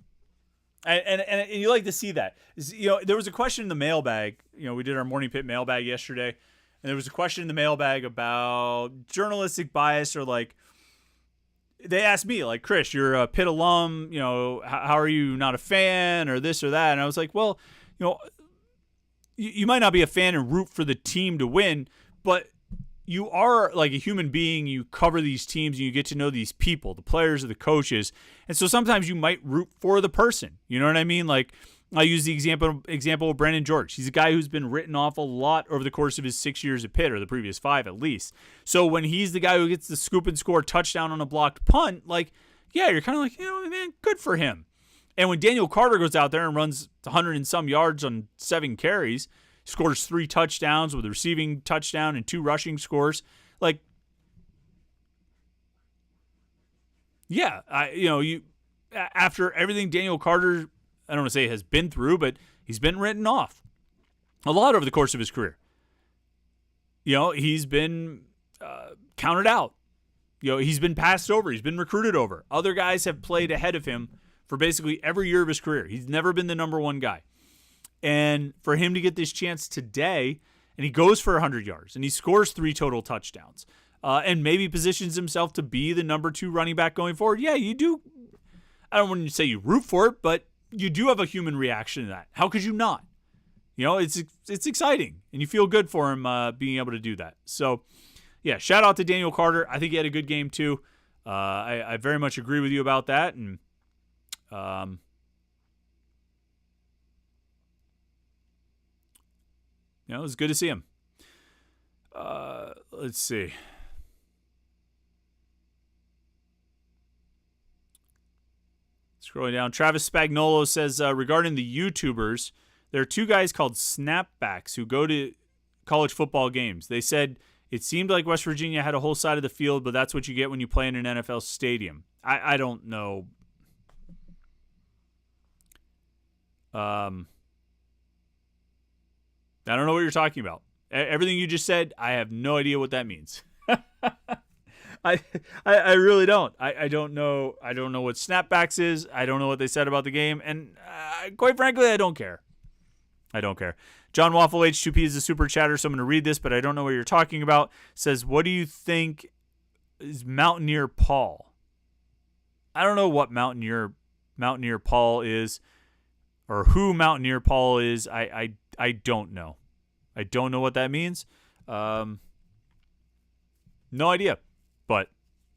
Speaker 1: you like to see that. There was a question in the mailbag. We did our Morning Pit mailbag yesterday, and there was a question in the mailbag about journalistic bias, or like they asked me, like, Chris, you're a Pitt alum. How are you not a fan or this or that? And I was like, well, you might not be a fan and root for the team to win, but you are like a human being. You cover these teams and you get to know these people, the players or the coaches. And so sometimes you might root for the person. You know what I mean? Like, I use the example of Brandon George. He's a guy who's been written off a lot over the course of his 6 years at Pitt, or the previous 5 at least. So when he's the guy who gets the scoop and score touchdown on a blocked punt, like, yeah, you're kind of like, man, good for him. And when Daniel Carter goes out there and runs 100 and some yards on 7 carries, scores 3 touchdowns with a receiving touchdown and 2 rushing scores. Like, yeah, after everything Daniel Carter, I don't want to say has been through, but he's been written off a lot over the course of his career. He's been counted out. He's been passed over. He's been recruited over. Other guys have played ahead of him for basically every year of his career. He's never been the number 1 guy. And for him to get this chance today, and he goes for 100 yards, and he scores 3 total touchdowns, and maybe positions himself to be the number 2 running back going forward, yeah, you do. I don't want to say you root for it, but you do have a human reaction to that. How could you not? It's exciting, and you feel good for him being able to do that. So, yeah, shout out to Daniel Carter. I think he had a good game too. I very much agree with you about that, and it was good to see him. Let's see. Scrolling down, Travis Spagnolo says, regarding the YouTubers, there are 2 guys called snapbacks who go to college football games. They said it seemed like West Virginia had a whole side of the field, but that's what you get when you play in an NFL stadium. I don't know. I don't know what you're talking about. Everything you just said, I have no idea what that means. I really don't. I don't know. I don't know what snapbacks is. I don't know what they said about the game, and quite frankly, I don't care. John Waffle H2P is a super chatter, so I'm going to read this, but I don't know what you're talking about. Says, what do you think is Mountaineer Paul? I don't know what Mountaineer Paul is or who Mountaineer Paul is. I don't know. I don't know what that means. No idea. But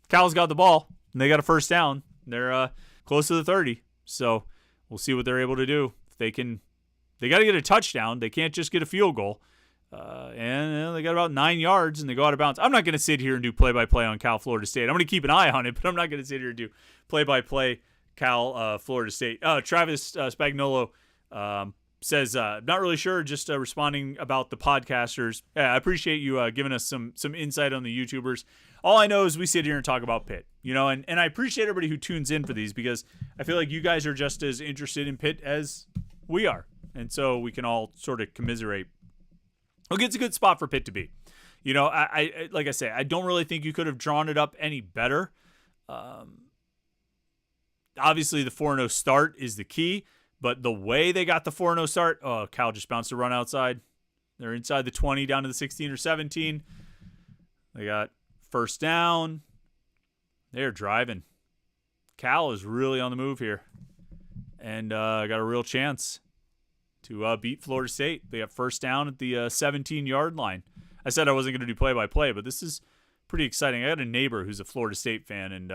Speaker 1: Cal's got the ball, and they got a first down. They're close to the 30, so we'll see what they're able to do. If they got to get a touchdown. They can't just get a field goal. And they got about 9 yards, and they go out of bounds. I'm not going to sit here and do play-by-play on Cal Florida State. I'm going to keep an eye on it, but I'm not going to sit here and do play-by-play Cal Florida State. Travis Spagnolo says, not really sure, just responding about the podcasters. Yeah, I appreciate you giving us some insight on the YouTubers. All I know is we sit here and talk about Pitt, and I appreciate everybody who tunes in for these because I feel like you guys are just as interested in Pitt as we are. And so we can all sort of commiserate. Look, it's a good spot for Pitt to be. I like I say, I don't really think you could have drawn it up any better. Obviously, the 4-0 start is the key, but the way they got the 4-0 start, Cal just bounced a run outside. They're inside the 20 down to the 16 or 17. They got first down. They're driving. Cal is really on the move here and got a real chance to beat Florida State. They got first down at the 17-yard line. I said I wasn't going to do play-by-play, but this is pretty exciting. I got a neighbor who's a Florida State fan, and,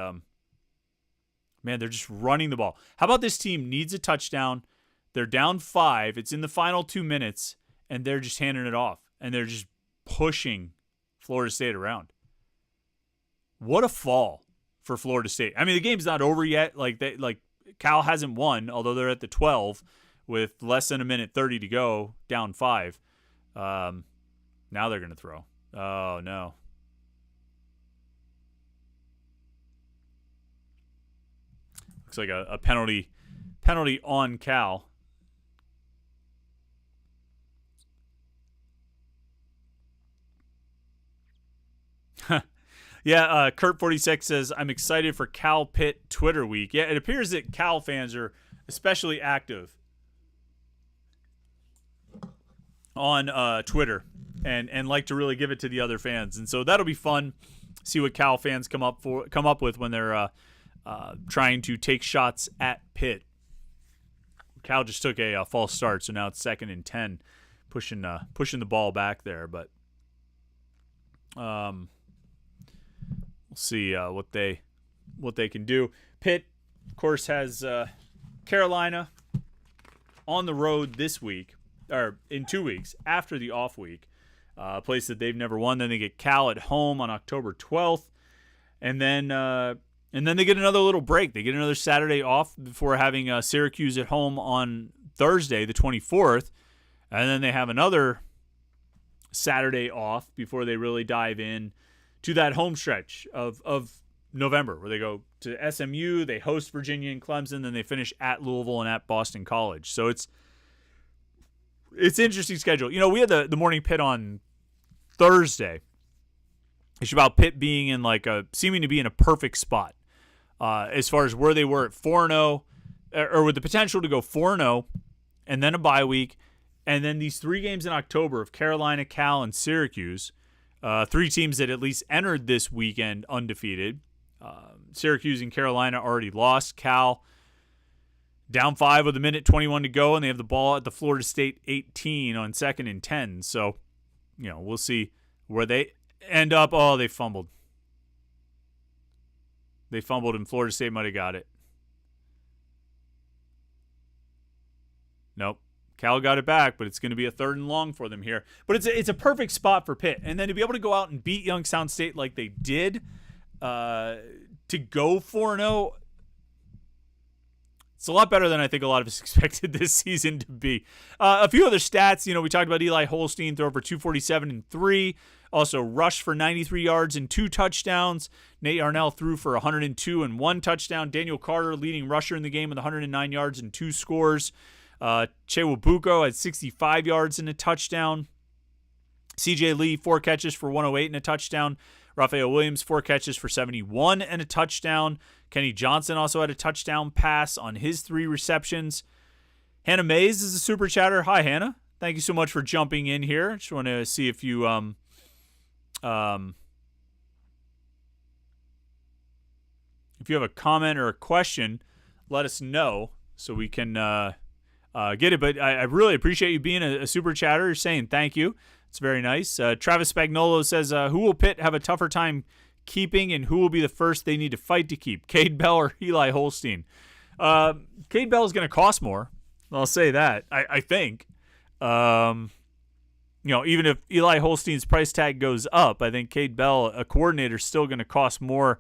Speaker 1: man, they're just running the ball. How about this team needs a touchdown? They're down 5. It's in the final 2 minutes, and they're just handing it off, and they're just pushing Florida State around. What a fall for Florida State. I mean, the game's not over yet. Cal hasn't won, although they're at the 12. With less than a minute 30 to go, down 5. Now they're going to throw. Oh, no. Looks like a penalty on Cal. Yeah, Kurt46 says, I'm excited for Cal Pitt Twitter week. Yeah, it appears that Cal fans are especially active on Twitter and like to really give it to the other fans. And so that'll be fun. See what Cal fans come up with when they're trying to take shots at Pitt. Cal just took a false start, so now it's 2nd and 10, pushing the ball back there. But we'll see what they can do. Pitt, of course, has Carolina on the road this week, or in 2 weeks after the off week, a place that they've never won. Then they get Cal at home on October 12th, and then they get another little break. They get another Saturday off before having Syracuse at home on Thursday, the 24th, and then they have another Saturday off before they really dive in to that home stretch of November, where they go to SMU, they host Virginia and Clemson, then they finish at Louisville and at Boston College. So it's interesting schedule. We had the morning Pitt on Thursday. It's about Pitt being in seeming to be in a perfect spot as far as where they were at 4-0, or with the potential to go 4-0, and then a bye week, and then these 3 games in October of Carolina, Cal, and Syracuse. 3 teams that at least entered this weekend undefeated. Syracuse and Carolina already lost. Cal down 5 with 1:21 to go, and they have the ball at the Florida State 18 on 2nd and 10. So, we'll see where they end up. Oh, they fumbled. And Florida State might have got it. Nope. Cal got it back, but it's going to be a 3rd and long for them here. But it's a perfect spot for Pitt. And then to be able to go out and beat Youngstown State like they did, to go 4-0, it's a lot better than I think a lot of us expected this season to be. A few other stats, we talked about Eli Holstein, throw for 247 and 3. Also rushed for 93 yards and 2 touchdowns. Nate Arnell threw for 102 and 1 touchdown. Daniel Carter, leading rusher in the game with 109 yards and 2 scores. Chewabuko had 65 yards and a touchdown. CJ Lee, 4 catches for 108 and a touchdown. Raphael Williams, 4 catches for 71 and a touchdown. Kenny Johnson also had a touchdown pass on his 3 receptions. Hannah Mays is a super chatter. Hi, Hannah. thank you so much for jumping in here. Just want to see if you if you have a comment or a question, let us know so we can get it. But I really appreciate you being a super chatter, saying thank you. It's very nice. Travis Spagnolo says, who will Pitt have a tougher time keeping, and who will be the first they need to fight to keep, Cade Bell or Eli Holstein? Cade Bell is going to cost more. I'll say that. I think. Even if Eli Holstein's price tag goes up, I think Cade Bell, a coordinator, is still going to cost more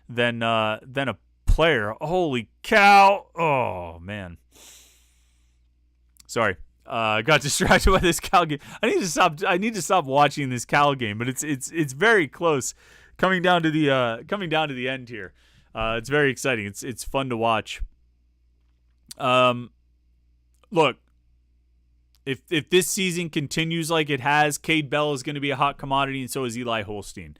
Speaker 1: than a player. Holy cow! Oh man. Sorry. Got distracted by this Cal game. I need to stop watching this Cal game, but it's very close, coming down to the end here. It's very exciting. It's fun to watch. Look, if this season continues like it has, Cade Bell is going to be a hot commodity, and so is Eli Holstein.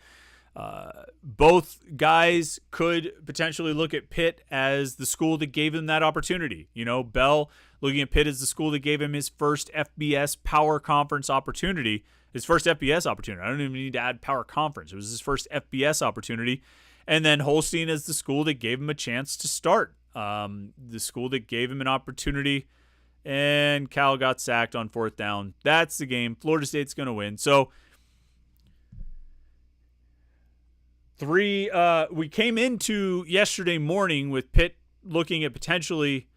Speaker 1: Both guys could potentially look at Pitt as the school that gave them that opportunity. Bell looking at Pitt as the school that gave him his first FBS Power Conference opportunity, his first FBS opportunity. I don't even need to add Power Conference. It was his first FBS opportunity. And then Holstein as the school that gave him a chance to start, the school that gave him an opportunity. And Cal got sacked on 4th down. That's the game. Florida State's going to win. So, we came into yesterday morning with Pitt looking at potentially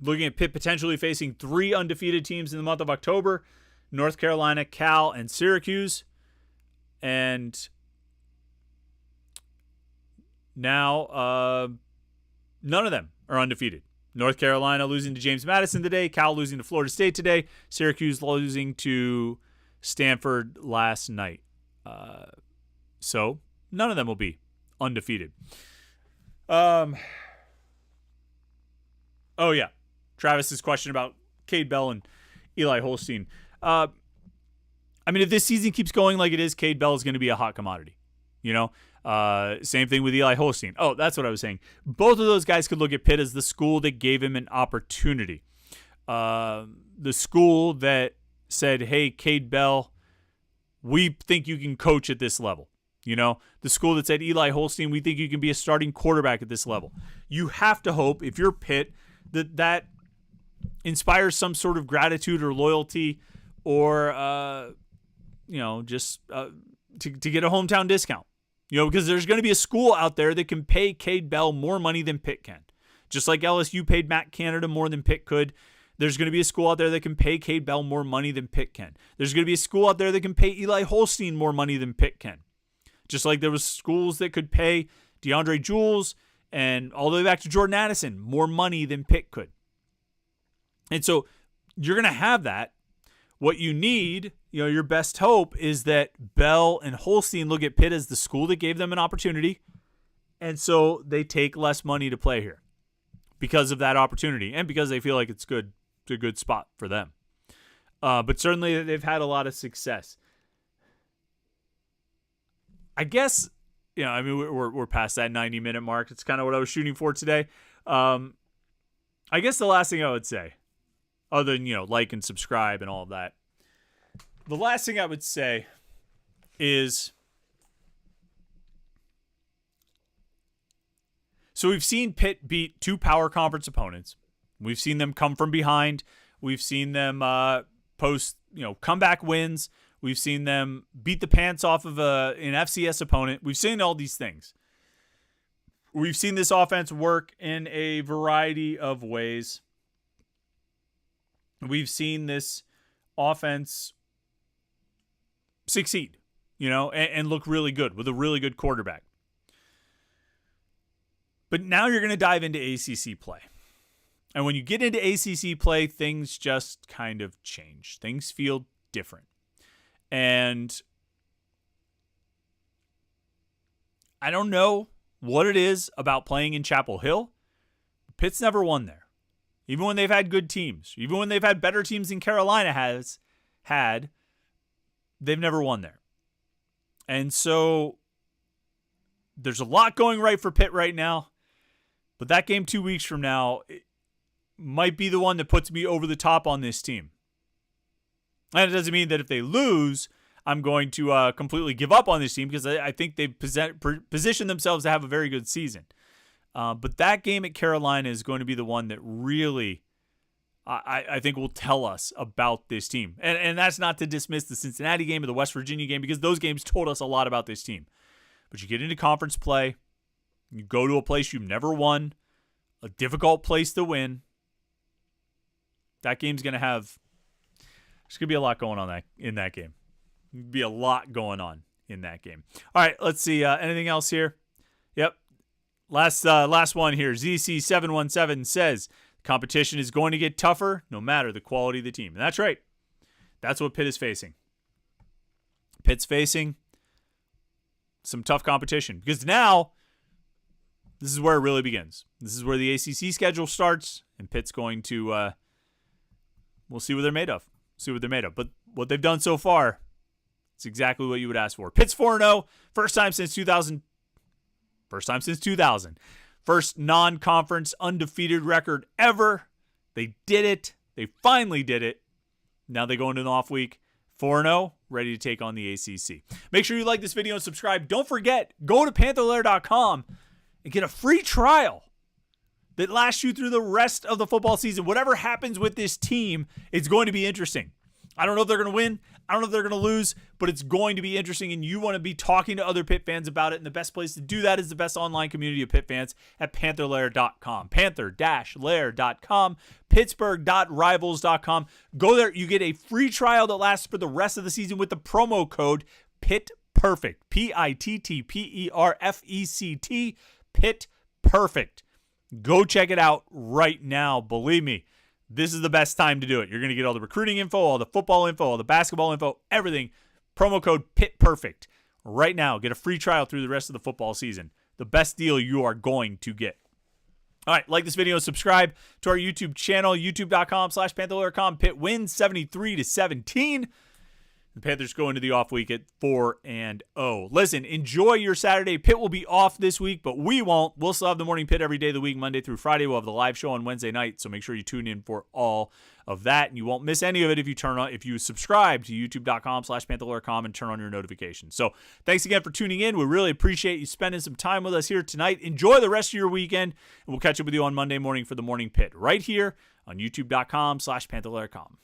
Speaker 1: potentially facing 3 undefeated teams in the month of October: North Carolina, Cal, and Syracuse. And now none of them are undefeated. North Carolina losing to James Madison today, Cal losing to Florida State today, Syracuse losing to Stanford last night. So none of them will be undefeated. Oh yeah, Travis's question about Cade Bell and Eli Holstein. If this season keeps going like it is, Cade Bell is going to be a hot commodity. Same thing with Eli Holstein. Oh, that's what I was saying. Both of those guys could look at Pitt as the school that gave him an opportunity. The school that said, hey, Cade Bell, we think you can coach at this level. The school that said, Eli Holstein, we think you can be a starting quarterback at this level. You have to hope, if you're Pitt, that inspires some sort of gratitude or loyalty, or just to get a hometown discount. Because there's going to be a school out there that can pay Cade Bell more money than Pitt can. Just like LSU paid Matt Canada more than Pitt could, there's going to be a school out there that can pay Cade Bell more money than Pitt can. There's going to be a school out there that can pay Eli Holstein more money than Pitt can. Just like there was schools that could pay DeAndre Jules and all the way back to Jordan Addison more money than Pitt could. And so you're going to have that. What you need, your best hope is that Bell and Holstein look at Pitt as the school that gave them an opportunity, and so they take less money to play here because of that opportunity and because they feel like it's a good spot for them. But certainly they've had a lot of success. I guess, we're past that 90-minute mark. It's kind of what I was shooting for today. I guess the last thing I would say, other than, like and subscribe and all of that, the last thing I would say is, so we've seen Pitt beat 2 power conference opponents. We've seen them come from behind. We've seen them post, comeback wins. We've seen them beat the pants off of an FCS opponent. We've seen all these things. We've seen this offense work in a variety of ways. We've seen this offense succeed, and look really good with a really good quarterback. But now you're going to dive into ACC play. And when you get into ACC play, things just kind of change. Things feel different. And I don't know what it is about playing in Chapel Hill. Pitt's never won there. Even when they've had good teams, even when they've had better teams than Carolina has had, they've never won there. And so there's a lot going right for Pitt right now, but that game 2 weeks from now might be the one that puts me over the top on this team. And it doesn't mean that if they lose, I'm going to completely give up on this team, because I think they've positioned themselves to have a very good season. But that game at Carolina is going to be the one that really, I think, will tell us about this team. And that's not to dismiss the Cincinnati game or the West Virginia game, because those games told us a lot about this team. But you get into conference play, you go to a place you've never won, a difficult place to win. That game's going to have, there's going to be a lot going on in that game. Be a lot going on in that game. All right, let's see. Anything else here? Yep. Last one here. ZC717 says competition is going to get tougher no matter the quality of the team. And that's right. That's what Pitt is facing. Pitt's facing some tough competition, because now this is where it really begins. This is where the ACC schedule starts, and Pitt's going to we'll see what they're made of. But what they've done so far, it's exactly what you would ask for. Pitt's 4-0, first time since 2000. First non-conference undefeated record ever. They did it. They finally did it. Now they go into an off week. 4-0, ready to take on the ACC. Make sure you like this video and subscribe. Don't forget, go to Panther-Lair.com and get a free trial that lasts you through the rest of the football season. Whatever happens with this team, it's going to be interesting. I don't know if they're going to win. I don't know if they're going to lose, but it's going to be interesting, and you want to be talking to other Pitt fans about it, and the best place to do that is the best online community of Pitt fans at Panther-Lair.com. Panther-Lair.com. Pittsburgh.rivals.com. Go there. You get a free trial that lasts for the rest of the season with the promo code PITTPERFECT. PITTPERFECT. Pitt Perfect. Go check it out right now. Believe me, this is the best time to do it. You're going to get all the recruiting info, all the football info, all the basketball info, everything. Promo code PITTPERFECT. Right now, get a free trial through the rest of the football season. The best deal you are going to get. All right, like this video, subscribe to our YouTube channel, youtube.com/Panther-Lair.com. Pitt wins 73-17. The Panthers go into the off week at 4-0. Listen, enjoy your Saturday. Pitt will be off this week, but we won't. We'll still have the morning Pitt every day of the week, Monday through Friday. We'll have the live show on Wednesday night, so make sure you tune in for all of that, and you won't miss any of it if you subscribe to youtube.com/Panther-Lair.com and turn on your notifications. So thanks again for tuning in. We really appreciate you spending some time with us here tonight. Enjoy the rest of your weekend, and we'll catch up with you on Monday morning for the morning Pitt right here on youtube.com/Panther-Lair.com.